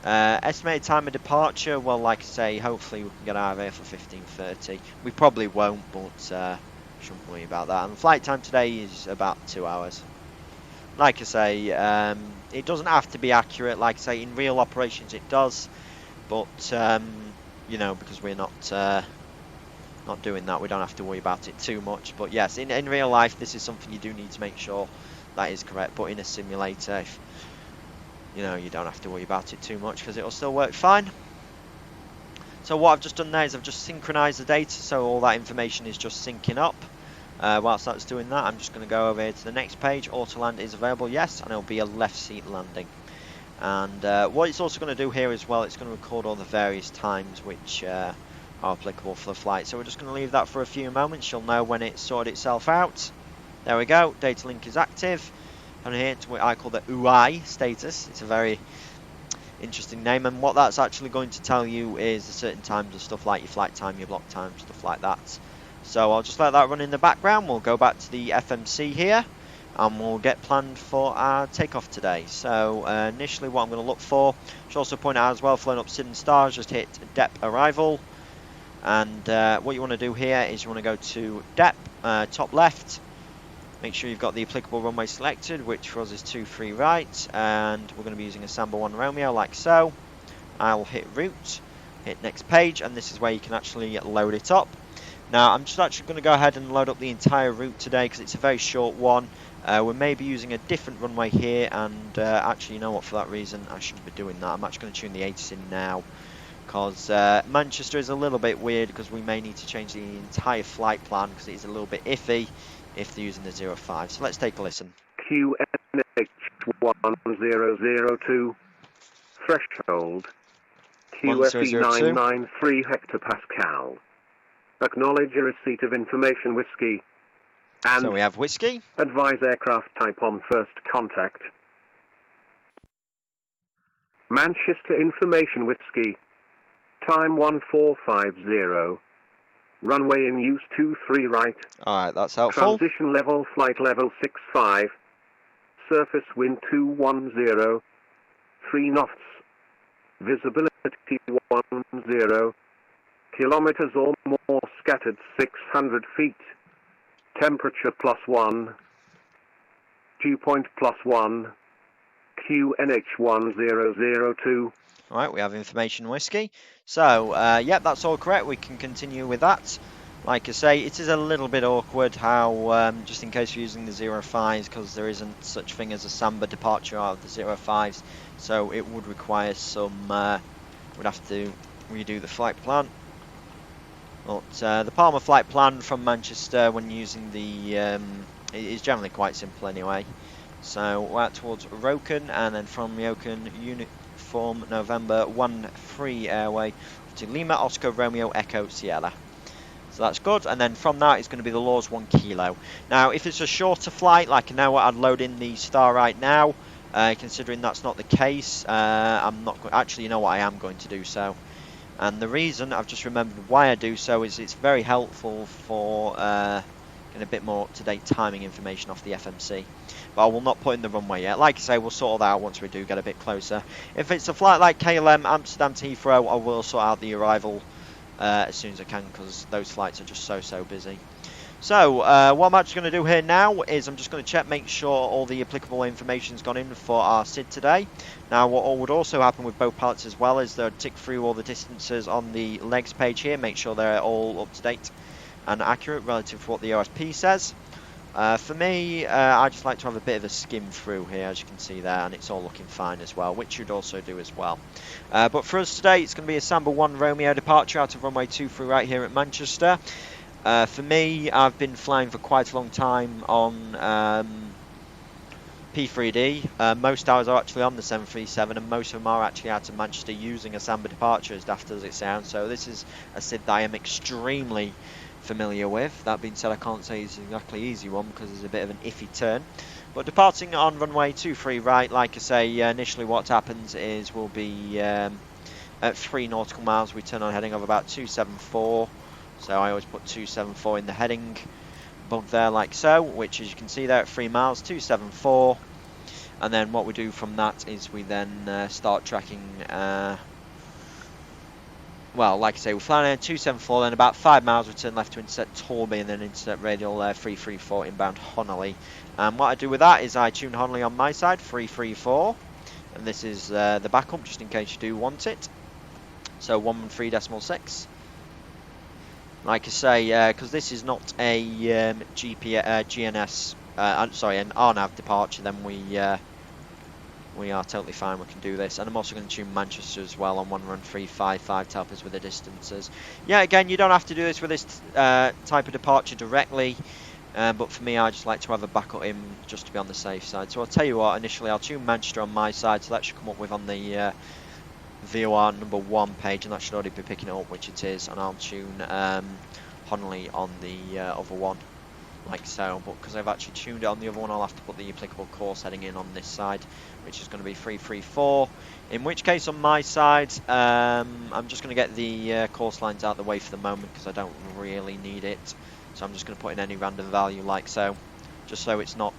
Estimated time of departure, well, like I say, hopefully we can get out of here for 15:30. We probably won't, but shouldn't worry about that. And the flight time today is about 2 hours. Like I say, it doesn't have to be accurate. Like I say, in real operations it does, but you know, because we're not doing that, we don't have to worry about it too much. But yes, in real life, this is something you do need to make sure that is correct. But in a simulator, you know, you don't have to worry about it too much because it'll still work fine. So what I've just done there is I've just synchronized the data, so all that information is just syncing up. Whilst that's doing that, I'm just going to go over here to the next page. Auto land is available, yes, and it'll be a left seat landing. And what it's also going to do here as well, it's going to record all the various times which are applicable for the flight. So we're just going to leave that for a few moments. You'll know when it's sorted itself out. There we go, data link is active. And here it's what I call the UI status. It's a very interesting name, and what that's actually going to tell you is the certain times of stuff like your flight time, your block time, stuff like that. So I'll just let that run in the background. We'll go back to the FMC here, and we'll get planned for our takeoff today. So initially what I'm going to look for, should also point out as well, flown up Seidon stars, just hit DEP arrival. And what you want to do here is you want to go to DEP, top left. Make sure you've got the applicable runway selected, which for us is 23 right, and we're going to be using a Samba 1 Romeo like so. I'll hit route, hit next page, and this is where you can actually load it up. Now I'm just actually going to go ahead and load up the entire route today because it's a very short one. We may be using a different runway here, and actually, you know what, for that reason I shouldn't be doing that. I'm actually going to tune the ATIS in now, because Manchester is a little bit weird, because we may need to change the entire flight plan because it is a little bit iffy if they're using the 05. So let's take a listen. QNH1002 threshold QFE 993 hectopascal. Acknowledge a receipt of information whiskey. And so we have whiskey. Advise aircraft type on first contact. Manchester information whiskey. Time 1450. Runway in use 23 right. Alright, that's helpful. Transition level, flight level 65. Surface wind 210. 3 knots. Visibility 10. Kilometers or more scattered 600 feet. Temperature +1. Dew point +1. QNH1002. Alright, we have information whiskey. So, yep, that's all correct. We can continue with that. Like I say, it is a little bit awkward how, just in case you're using the 05s, because there isn't such thing as a Samba departure out of the 05s. So it would require some, we'd have to redo the flight plan. But the Palmer flight plan from Manchester when using the, is generally quite simple anyway. So we're out towards Roken, and then from Roken, Uniform November 13 airway to Lima Oscar Romeo Echo Sierra. So that's good, and then from that it's going to be the Laws 1 kilo. Now if it's a shorter flight, like now I'd load in the star right now, considering that's not the case, I'm not actually, you know what, I am going to do so. And the reason, I've just remembered why I do so, is it's very helpful for getting a bit more up-to-date timing information off the FMC. But I will not put in the runway yet. Like I say, we'll sort that out once we do get a bit closer. If it's a flight like KLM, Amsterdam to Heathrow, I will sort out the arrival as soon as I can, because those flights are just so busy. So, what I'm actually going to do here now is I'm just going to check, make sure all the applicable information's gone in for our SID today. Now, what would also happen with both pilots as well is they'll tick through all the distances on the legs page here, make sure they're all up to date and accurate relative to what the OSP says. For me, I just like to have a bit of a skim through here, as you can see there, and it's all looking fine as well, which you'd also do as well. But for us today, it's going to be a Samba 1 Romeo departure out of runway 23 right here at Manchester. For me, I've been flying for quite a long time on P3D. Most hours are actually on the 737, and most of them are actually out of Manchester using a Samba departure, as daft as it sounds. So this is a SID that I am extremely familiar with. That being said, I can't say it's exactly easy one because there's a bit of an iffy turn. But departing on runway 23 right, like I say, initially what happens is we'll be at 3 nautical miles. We turn on heading of about 274. So I always put 274 in the heading bug there, like so, which as you can see there at 3 miles, 274. And then what we do from that is we then start tracking. Well, like I say, we're flying in 274, then about 5 miles we turn left to intercept Torby and then intercept radial 334 inbound Honolly. And what I do with that is I tune Honolly on my side, 334, and this is the backup just in case you do want it. So 113.6. Like I say, because this is not a GNS, sorry, an RNAV departure, then we are totally fine, we can do this. And I'm also going to tune Manchester as well on 11355 to help us with the distances. Yeah, again, you don't have to do this with this type of departure directly, but for me, I just like to have a backup in just to be on the safe side. So I'll tell you what, initially I'll tune Manchester on my side, so that should come up with on the VOR number 1 page, and that should already be picking it up, which it is, and I'll tune Honolly on the other one, like so. But because I've actually tuned it on the other one, I'll have to put the applicable course heading in on this side, which is going to be 334. In which case, on my side, I'm just going to get the course lines out of the way for the moment because I don't really need it. So I'm just going to put in any random value, like so, just so it's not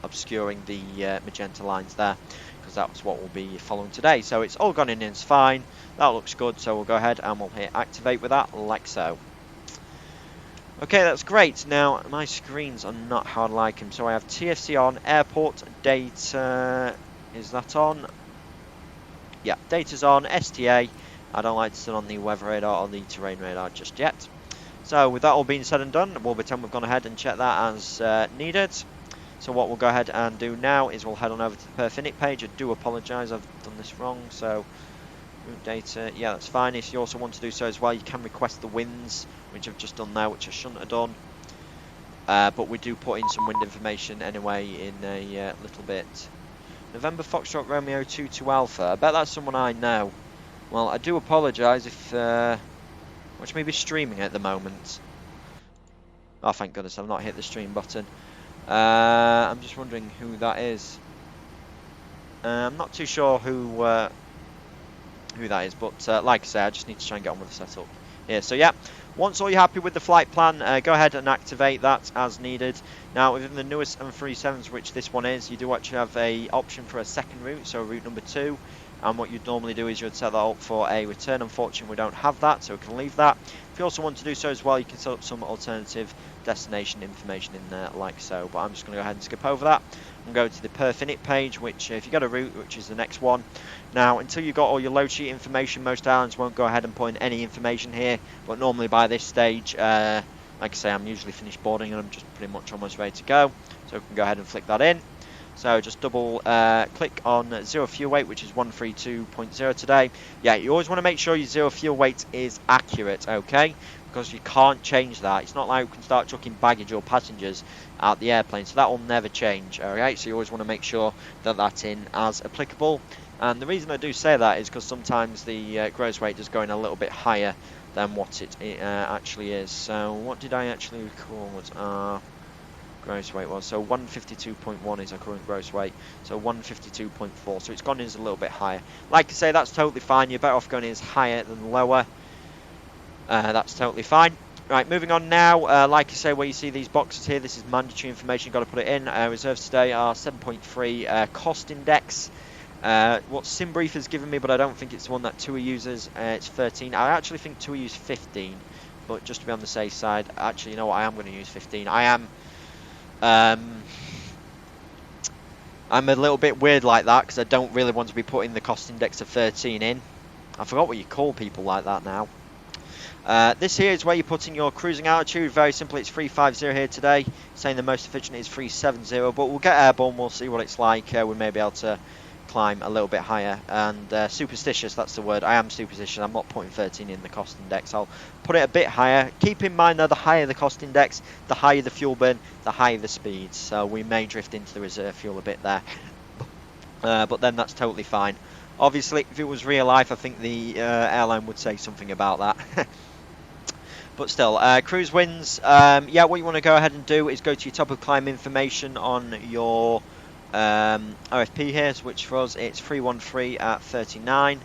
obscuring the magenta lines there, because that's what we'll be following today. So it's all gone in and it's fine. That looks good, so we'll go ahead and we'll hit activate with that, like so. Okay, that's great. Now, my screens are not how I like them, so I have TFC on, airport data, is that on? Yeah, data's on, STA. I don't like to turn on the weather radar or the terrain radar just yet. So with that all being said and done, we'll pretend we've gone ahead and checked that as needed. So what we'll go ahead and do now is we'll head on over to the Perfinit page. I do apologise, I've done this wrong. So route data, yeah, that's fine. If you also want to do so as well, you can request the winds, which I've just done now, which I shouldn't have done. But we do put in some wind information anyway in a little bit. November Foxtrot Romeo 22 Alpha. I bet that's someone I know. Well, I do apologise if... watch me be streaming at the moment. Oh, thank goodness, I've not hit the stream button. I'm just wondering who that is. I'm not too sure who that is, but like I say, I just need to try and get on with the setup here. So yeah, once all you're happy with the flight plan, go ahead and activate that as needed. Now within the newest M37s, which this one is, you do actually have a option for a second route, so route number 2. And what you'd normally do is you'd set that up for a return. Unfortunately, we don't have that, so we can leave that. If you also want to do so as well, you can set up some alternative destination information in there, like so. But I'm just going to go ahead and skip over that and go to the Perfinit page, which if you go to route, which is the next one. Now, until you've got all your load sheet information, most airlines won't go ahead and put in any information here. But normally by this stage, like I say, I'm usually finished boarding and I'm just pretty much almost ready to go. So we can go ahead and flick that in. So just double click on zero fuel weight, which is 132.0 today. Yeah, you always want to make sure your zero fuel weight is accurate, okay? Because you can't change that. It's not like we can start chucking baggage or passengers out the airplane, so that will never change, alright? So you always want to make sure that that's in as applicable. And the reason I do say that is because sometimes the gross weight does go in a little bit higher than what it actually is. So what did I actually record? Gross weight was, so 152.1 is our current gross weight, so 152.4, so it's gone in as a little bit higher. Like I say, that's totally fine. You're better off going in as higher than lower. That's totally fine. Right, moving on now. Like I say, where you see these boxes here, this is mandatory information, you've got to put it in. Reserves today are 7.3 cost index. What SimBrief has given me, but I don't think it's the one that TUI uses, it's 13. I actually think TUI use 15. but just to be on the safe side, actually, you know what, I am going to use 15. I'm a little bit weird like that because I don't really want to be putting the cost index of 13 in. I forgot what you call people like that now. This here is where you put in your cruising altitude. Very simply, it's 350 here today. Saying the most efficient is 370, but we'll get airborne. We'll see what it's like. We may be able to climb a little bit higher. And superstitious, that's the word. I am superstitious. I'm not putting 13 in the cost index. I'll put it a bit higher. Keep in mind, though, the higher the cost index, the higher the fuel burn, the higher the speed. So we may drift into the reserve fuel a bit there. But then that's totally fine. Obviously, if it was real life, I think the airline would say something about that. But still, cruise winds, yeah, what you want to go ahead and do is go to your top of climb information on your RFP here, which for us it's 313 at 39,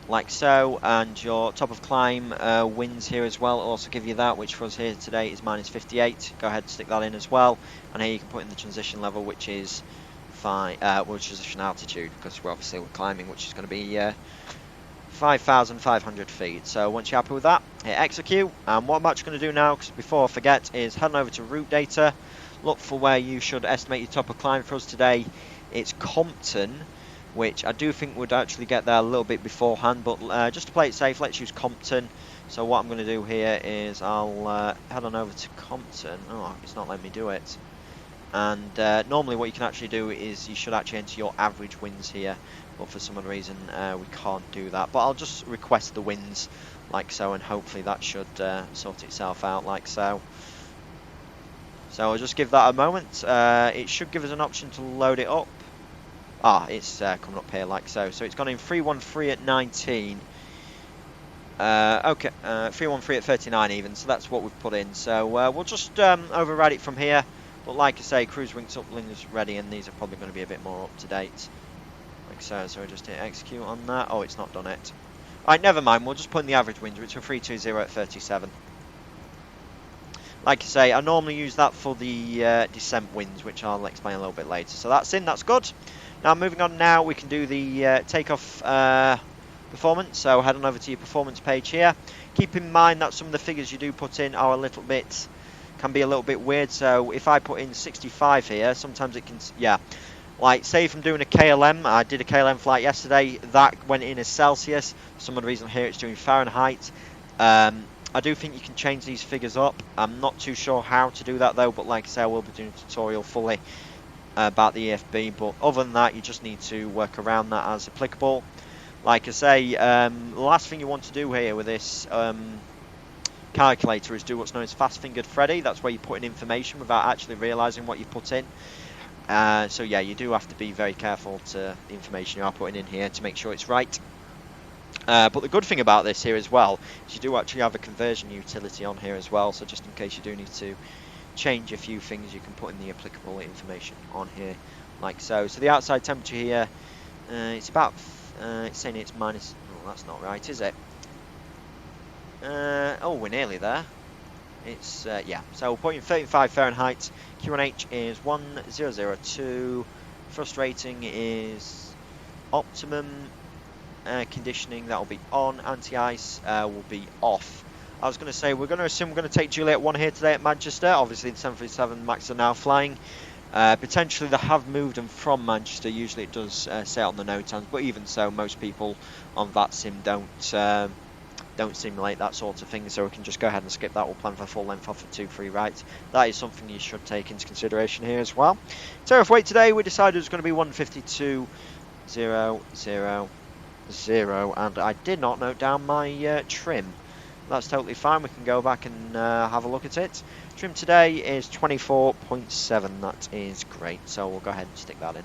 like so, and your top of climb winds here as well, also give you that, which for us here today is minus 58. Go ahead and stick that in as well, and here you can put in the transition level, which is fine, transition altitude, because we're climbing, which is going to be 5,500 feet. So once you're happy with that, hit execute. And what I'm actually going to do now, because before I forget, is head on over to route data, look for where you should estimate your top of climb. For us today, it's Compton, which I do think would actually get there a little bit beforehand, but just to play it safe, let's use Compton. So what I'm going to do here is I'll head on over to Compton. Oh, it's not letting me do it. And normally what you can actually do is you should actually enter your average winds here, but for some other reason we can't do that. But I'll just request the winds like so, and hopefully that should sort itself out like so. So I'll just give that a moment. It should give us an option to load it up. Ah, it's coming up here like so. So it's gone in 313 at 19. Okay, 313 at 39 even, so that's what we've put in. So we'll just override it from here. But like I say, cruise winds uplink is ready, and these are probably going to be a bit more up to date. Like so, so we'll just hit execute on that. Oh, it's not done it. Alright, never mind, we'll just put in the average winds, which are 320 at 37. Like I say, I normally use that for the descent winds, which I'll explain a little bit later. So that's in, that's good. Now moving on now, we can do the takeoff performance. So head on over to your performance page here. Keep in mind that some of the figures you do put in are a little bit, can be a little bit weird. So if I put in 65 here, sometimes it can, yeah. Like, say if I'm doing a KLM, I did a KLM flight yesterday, that went in as Celsius. For some other reason here it's doing Fahrenheit. I do think you can change these figures up. I'm not too sure how to do that though, but like I say, I will be doing a tutorial fully about the EFB. But other than that, you just need to work around that as applicable. Like I say, the last thing you want to do here with this calculator is do what's known as fast-fingered Freddy. That's where you put in information without actually realising what you put in. So yeah, you do have to be very careful to the information you are putting in here to make sure it's right. But the good thing about this here as well is you do actually have a conversion utility on here as well, so just in case you do need to change a few things, you can put in the applicable information on here like so. So the outside temperature here, it's about, it's saying it's minus, oh that's not right, is it? Oh, we're nearly there. It's, yeah, so we're putting 35 Fahrenheit, Q1H is 1002, thrust rating is optimum, conditioning, that will be on, anti-ice will be off. I was going to say, we're going to assume we're going to take Juliet 1 here today at Manchester. Obviously the 737 MAX are now flying. Potentially they have moved them from Manchester. Usually it does say on the NOTAMs, but even so, most people on that sim don't simulate that sort of thing, so we can just go ahead and skip that. We'll plan for a full length off of 2-3 right. That is something you should take into consideration here as well. Tariff weight today, we decided it was going to be 152,000, and I did not note down my trim. That's totally fine, we can go back and have a look at it. Trim today is 24.7, that is great, so we'll go ahead and stick that in.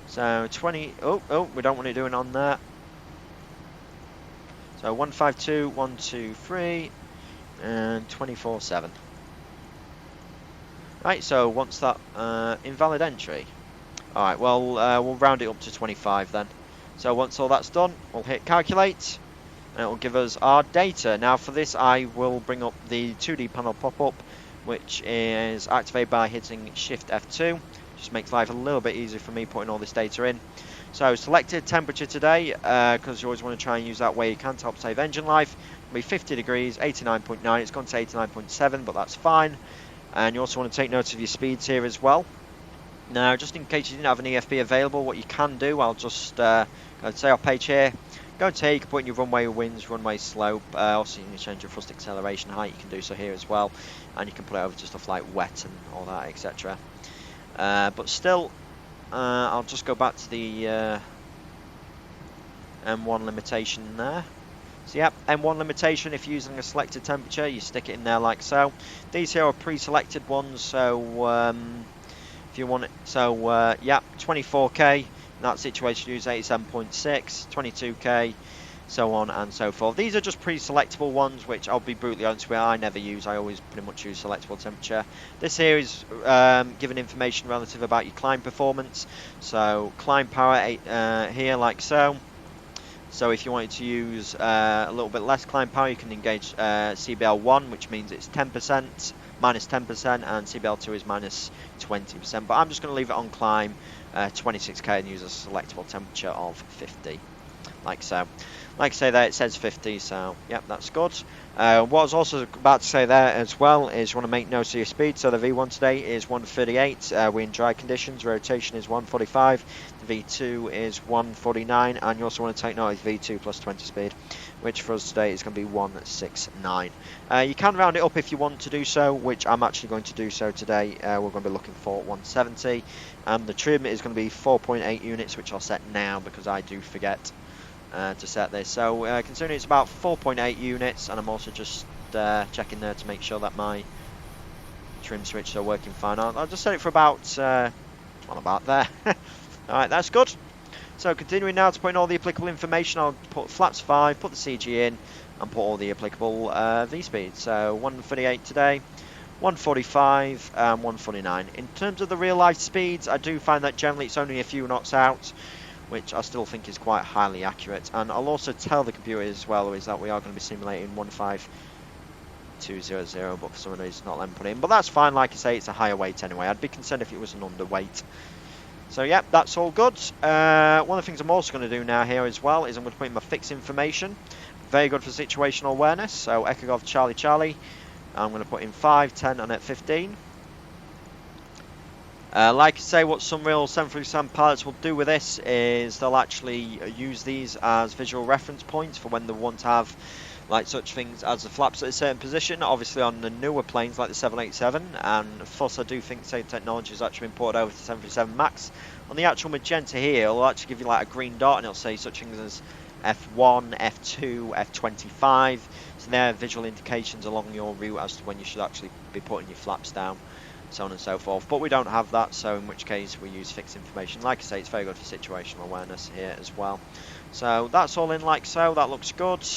So 20, oh, we don't want it doing on there. So 152, 123, and 24.7. Right, so once that invalid entry. Alright, well, we'll round it up to 25 then. So once all that's done, we'll hit calculate, and it will give us our data. Now for this, I will bring up the 2D panel pop-up, which is activated by hitting Shift F2. Just makes life a little bit easier for me putting all this data in. So selected temperature today, because you always want to try and use that way you can to help save engine life. It'll be 50 degrees, 89.9. It's gone to 89.7, but that's fine. And you also want to take note of your speeds here as well. Now, just in case you didn't have an EFB available, what you can do, I'll just go to sales page here. Go to here, you can put in your runway winds, runway slope. Also, you can change your thrust acceleration height. You can do so here as well. And you can put it over to stuff like wet and all that, etc. But still, I'll just go back to the M1 limitation there. So yep, M1 limitation, if you're using a selected temperature, you stick it in there like so. These here are pre-selected ones, so if you want it, so yep, 24k, in that situation use 87.6, 22k, so on and so forth. These are just pre-selectable ones, which I'll be brutally honest with, I never use. I always pretty much use selectable temperature. This here is giving information relative about your climb performance. So climb power here like so. So if you wanted to use a little bit less climb power, you can engage CBL1, which means it's 10%, minus 10%, and CBL2 is minus 20%. But I'm just going to leave it on climb 26k and use a selectable temperature of 50, like so. Like I say there, it says 50, so yep, that's good. What I was also about to say there as well is you want to make note of your speed. So the V1 today is 138, we're in dry conditions, rotation is 145, the V2 is 149, and you also want to take note of V2 plus 20 speed, which for us today is going to be 169. You can round it up if you want to do so, which I'm actually going to do so today. We're going to be looking for 170, and the trim is going to be 4.8 units, which I'll set now because I do forget to set this. So considering it's about 4.8 units, and I'm also just checking there to make sure that my trim switches are working fine. I'll just set it for about about there. Alright, that's good. So continuing now to put in all the applicable information, I'll put flaps 5, put the CG in, and put all the applicable V-speeds. So 138 today, 145, and 149. In terms of the real life speeds, I do find that generally it's only a few knots out, which I still think is quite highly accurate. And I'll also tell the computer as well is that we are going to be simulating 15200, but for some reason it's not letting me put it in. But that's fine, like I say, it's a higher weight anyway. I'd be concerned if it was an underweight. So yeah, that's all good. One of the things I'm also going to do now here as well is I'm going to put in my fix information. Very good for situational awareness. So Echo Golf Charlie Charlie. I'm going to put in 5, 10 and at 15. Like I say, what some real 737 pilots will do with this is they'll actually use these as visual reference points for when they want to have like such things as the flaps at a certain position. Obviously on the newer planes like the 787, and thus I do think the same technology has actually been ported over to 737 MAX. On the actual magenta here, it'll actually give you like a green dot and it'll say such things as F1, F2, F25. So they're visual indications along your route as to when you should actually be putting your flaps down, so on and so forth. But we don't have that, so in which case we use fixed information. Like I say, it's very good for situational awareness here as well. So that's all in like so, that looks good.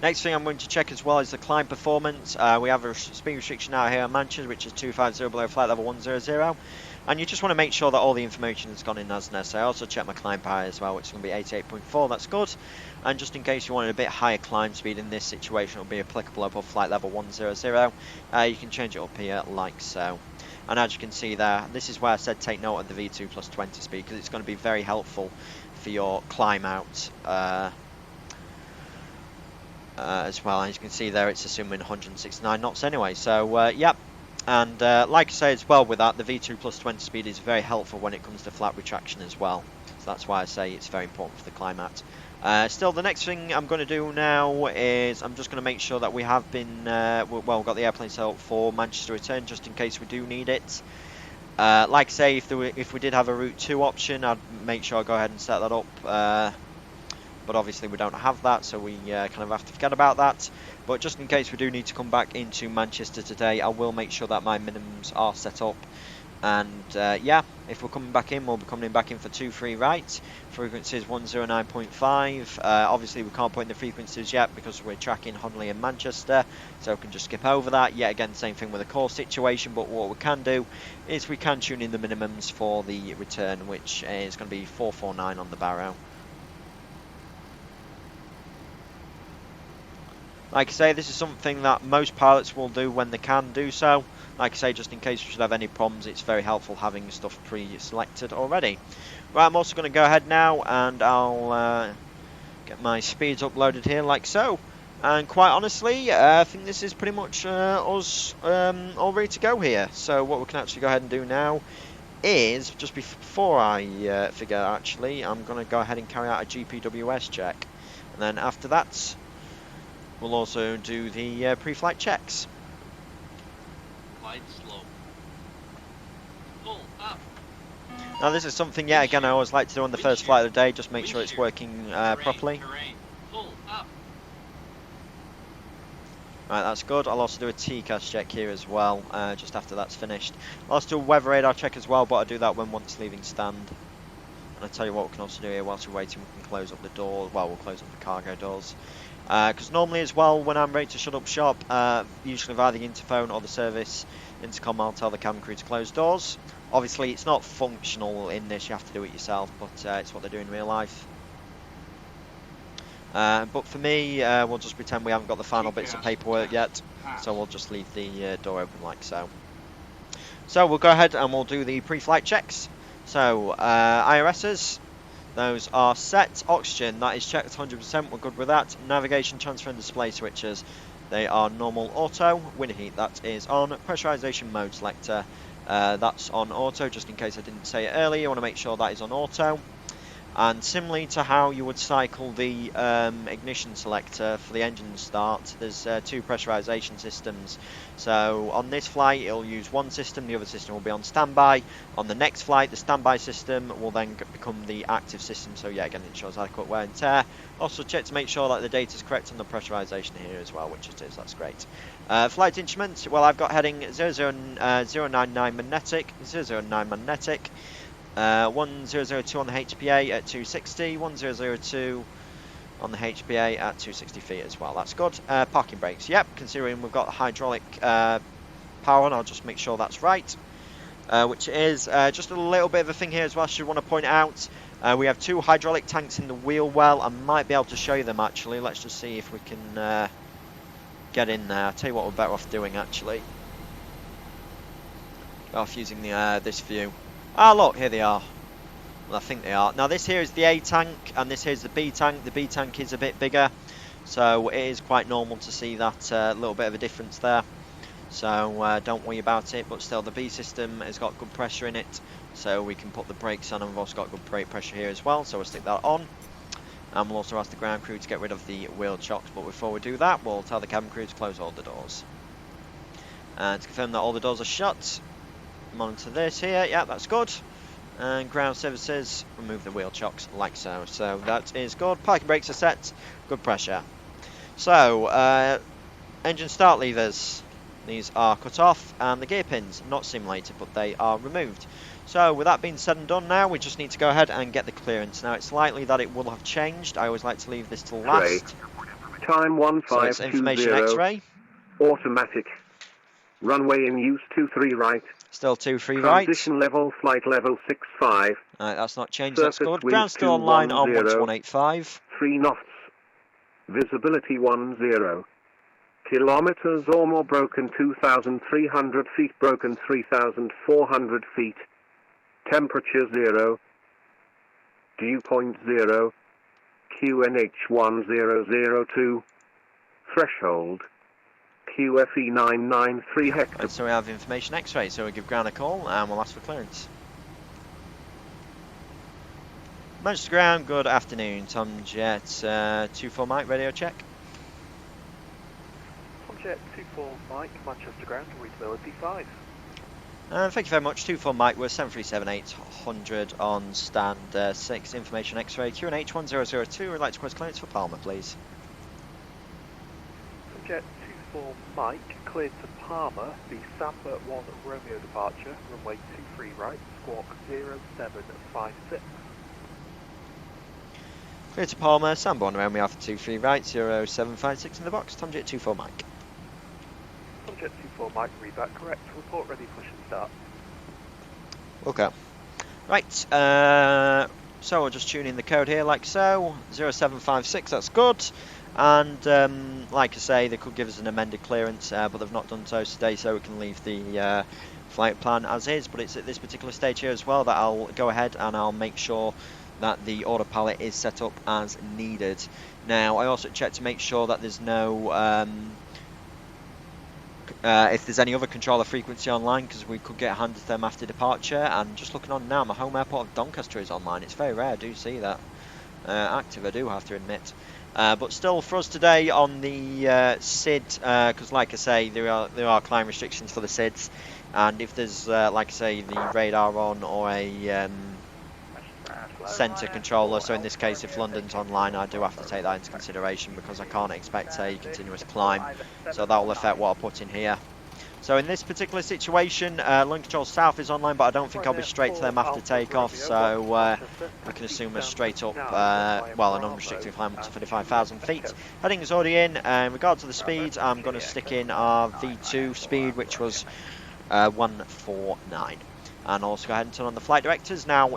Next thing I'm going to check as well is the climb performance. We have a speed restriction out here in Manchester, which is 250 below flight level 100. And you just want to make sure that all the information has gone in as necessary. I also check my climb power as well, which is going to be 88.4, that's good. And just in case you wanted a bit higher climb speed in this situation, it will be applicable above flight level 100. You can change it up here like so. And as you can see there, this is where I said take note of the V2 plus 20 speed, because it's going to be very helpful for your climb out as well. As you can see there, it's assuming 169 knots anyway. So yep. And like I say as well with that, the V2 plus 20 speed is very helpful when it comes to flat retraction as well. So that's why I say it's very important for the climb out. Still, the next thing I'm going to do now is I'm just going to make sure that we have been, well, got the airplane set up for Manchester return, just in case we do need it. Like I say, if we did have a Route 2 option, I'd make sure I go ahead and set that up. But obviously we don't have that, so we kind of have to forget about that. But just in case we do need to come back into Manchester today, I will make sure that my minimums are set up. And yeah, if we're coming back in, we'll be coming back in for 2-3 right. Frequency is 109.5. Obviously we can't put in the frequencies yet because we're tracking Honley and Manchester, so we can just skip over that. Yet again, same thing with the course situation, but what we can do is we can tune in the minimums for the return, which is going to be 449 on the Barrow. Like I say, this is something that most pilots will do when they can do so. Like I say, just in case we should have any problems, it's very helpful having stuff pre-selected already. Right, I'm also going to go ahead now and I'll get my speeds uploaded here like so. And quite honestly, I think this is pretty much us all ready to go here. So what we can actually go ahead and do now is, just before I forget actually, I'm going to go ahead and carry out a GPWS check. And then after that, we'll also do the pre-flight checks. Glide slow. Pull up. Now this is something, yeah, again, I always like to do on the first flight of the day, just make sure it's working properly. Terrain. Pull up. Right, that's good. I'll also do a TCAS check here as well, just after that's finished. I'll also do a weather radar check as well, but I'll do that when once leaving stand. And I'll tell you what we can also do here whilst we're waiting, we can close up the door, well, we'll close up the cargo doors. Because normally as well, when I'm ready to shut up shop, usually via the interphone or the service intercom, I'll tell the cabin crew to close doors. Obviously, it's not functional in this, you have to do it yourself, but it's what they do in real life. But for me, we'll just pretend we haven't got the final bits of paperwork yet, so we'll just leave the door open like so. So we'll go ahead and we'll do the pre-flight checks. So, IRSs. Those are set. Oxygen, that is checked 100%, we're good with that. Navigation, transfer and display switches, they are normal auto. Wind heat, that is on. Pressurization mode selector, that's on auto, just in case I didn't say it earlier, you want to make sure that is on auto. And similarly to how you would cycle the ignition selector for the engine start, there's two pressurization systems. So on this flight it'll use one system, the other system will be on standby. On the next flight the standby system will then become the active system, so yeah, again it ensures adequate wear and tear. Also check to make sure that the data is correct on the pressurization here as well, which it is, that's great. Flight instruments, well I've got heading 099 magnetic, 009 magnetic. 1002 on the HPA at 260, 1002 on the HPA at 260 feet as well, that's good. Parking brakes, yep, considering we've got hydraulic power on, I'll just make sure that's right. Which is just a little bit of a thing here as well, I should want to point out. We have two hydraulic tanks in the wheel well, I might be able to show you them actually, let's just see if we can get in there. I'll tell you what we're better off doing actually. Better off using the this view. Ah, look, here they are. Well, I think they are. Now, this here is the A tank, and this here is the B tank. The B tank is a bit bigger, so it is quite normal to see that little bit of a difference there. So, don't worry about it, but still, the B system has got good pressure in it, so we can put the brakes on, and we've also got good brake pressure here as well, so we'll stick that on. And we'll also ask the ground crew to get rid of the wheel chocks, but before we do that, we'll tell the cabin crew to close all the doors. And to confirm that all the doors are shut, monitor this here, yeah, that's good. And ground services, remove the wheel chocks like so. So that is good. Parking brakes are set, good pressure. So, engine start levers, these are cut off, and the gear pins, not simulated, but they are removed. So with that being said and done now, we just need to go ahead and get the clearance. Now it's likely that it will have changed, I always like to leave this till last. Time 1520. So it's information X-ray. Automatic. Runway in use 23 right. Still 23 right. Transition level, flight level 65. Alright, that's not changed, Surface that's good. wind Ground still online on 210. 12185. 3 knots. Visibility 10. Kilometers or more broken 2,300 feet, broken 3,400 feet. Temperature 0. Dew point 0. QNH 1002. Threshold. QFE 993 hectare. And so we have information X-ray, so we give ground a call and we'll ask for clearance. Manchester ground, good afternoon. Tom Jet 24 Mike, radio check. Tom Jet 24 Mike, Manchester ground, readability 5. Thank you very much. 24 Mike, we're 737-800 on stand 6. Information X-ray, QNH 1002. We'd like to request clearance for Palmer, please. Tom Jet 24 Mike, cleared to Palmer, the Samba 1 Romeo departure, runway 23 right, squawk 0756. Clear to Palmer, Samba 1 Romeo Alpha 23 right, 0756 in the box. Tom Jet 24 Mike. Tom Jet 24 Mike, read that correct. Report ready, push and start. Okay. Right, so we'll just tune in the code here like so. 0756, that's good. And like I say, they could give us an amended clearance, but they've not done so today, so we can leave the flight plan as is. But it's at this particular stage here as well that I'll go ahead and I'll make sure that the autopilot is set up as needed. Now, I also checked to make sure that there's no if there's any other controller frequency online, because we could get handed them after departure. And just looking on now, my home airport of Doncaster is online. It's very rare I do see that active, I do have to admit. But still, for us today on the SID, because like I say, there are climb restrictions for the SIDs, and if there's like I say the radar on or a centre controller, so in this case if London's online, I do have to take that into consideration because I can't expect a continuous climb, so that will affect what I put in here. So in this particular situation, London Control South is online, but I don't think I'll be straight to them after takeoff, so we can assume a straight up, well, an unrestricted climb up to 35,000 feet. Heading is already in. In regards to the speed, I'm going to stick in our V2 speed, which was 149. And also go ahead and turn on the flight directors. Now,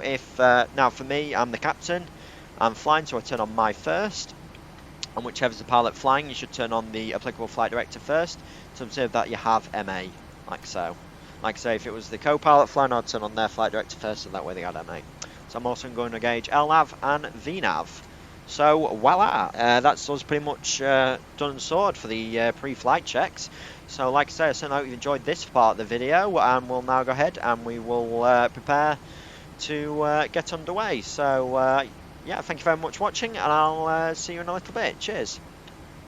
now for me, I'm the captain. I'm flying, so I turn on my first. And whichever's the pilot flying, you should turn on the applicable flight director first to observe that you have MA, like so. Like I say, if it was the co-pilot flying, I'd turn on their flight director first, and that way they got MA. So I'm also going to gauge LNAV and VNAV. So, voila, that's us pretty much done and sorted for the pre-flight checks. So, like I say, I certainly hope you enjoyed this part of the video, and we'll now go ahead and we will prepare to get underway. So, yeah, thank you very much for watching, and I'll see you in a little bit. Cheers.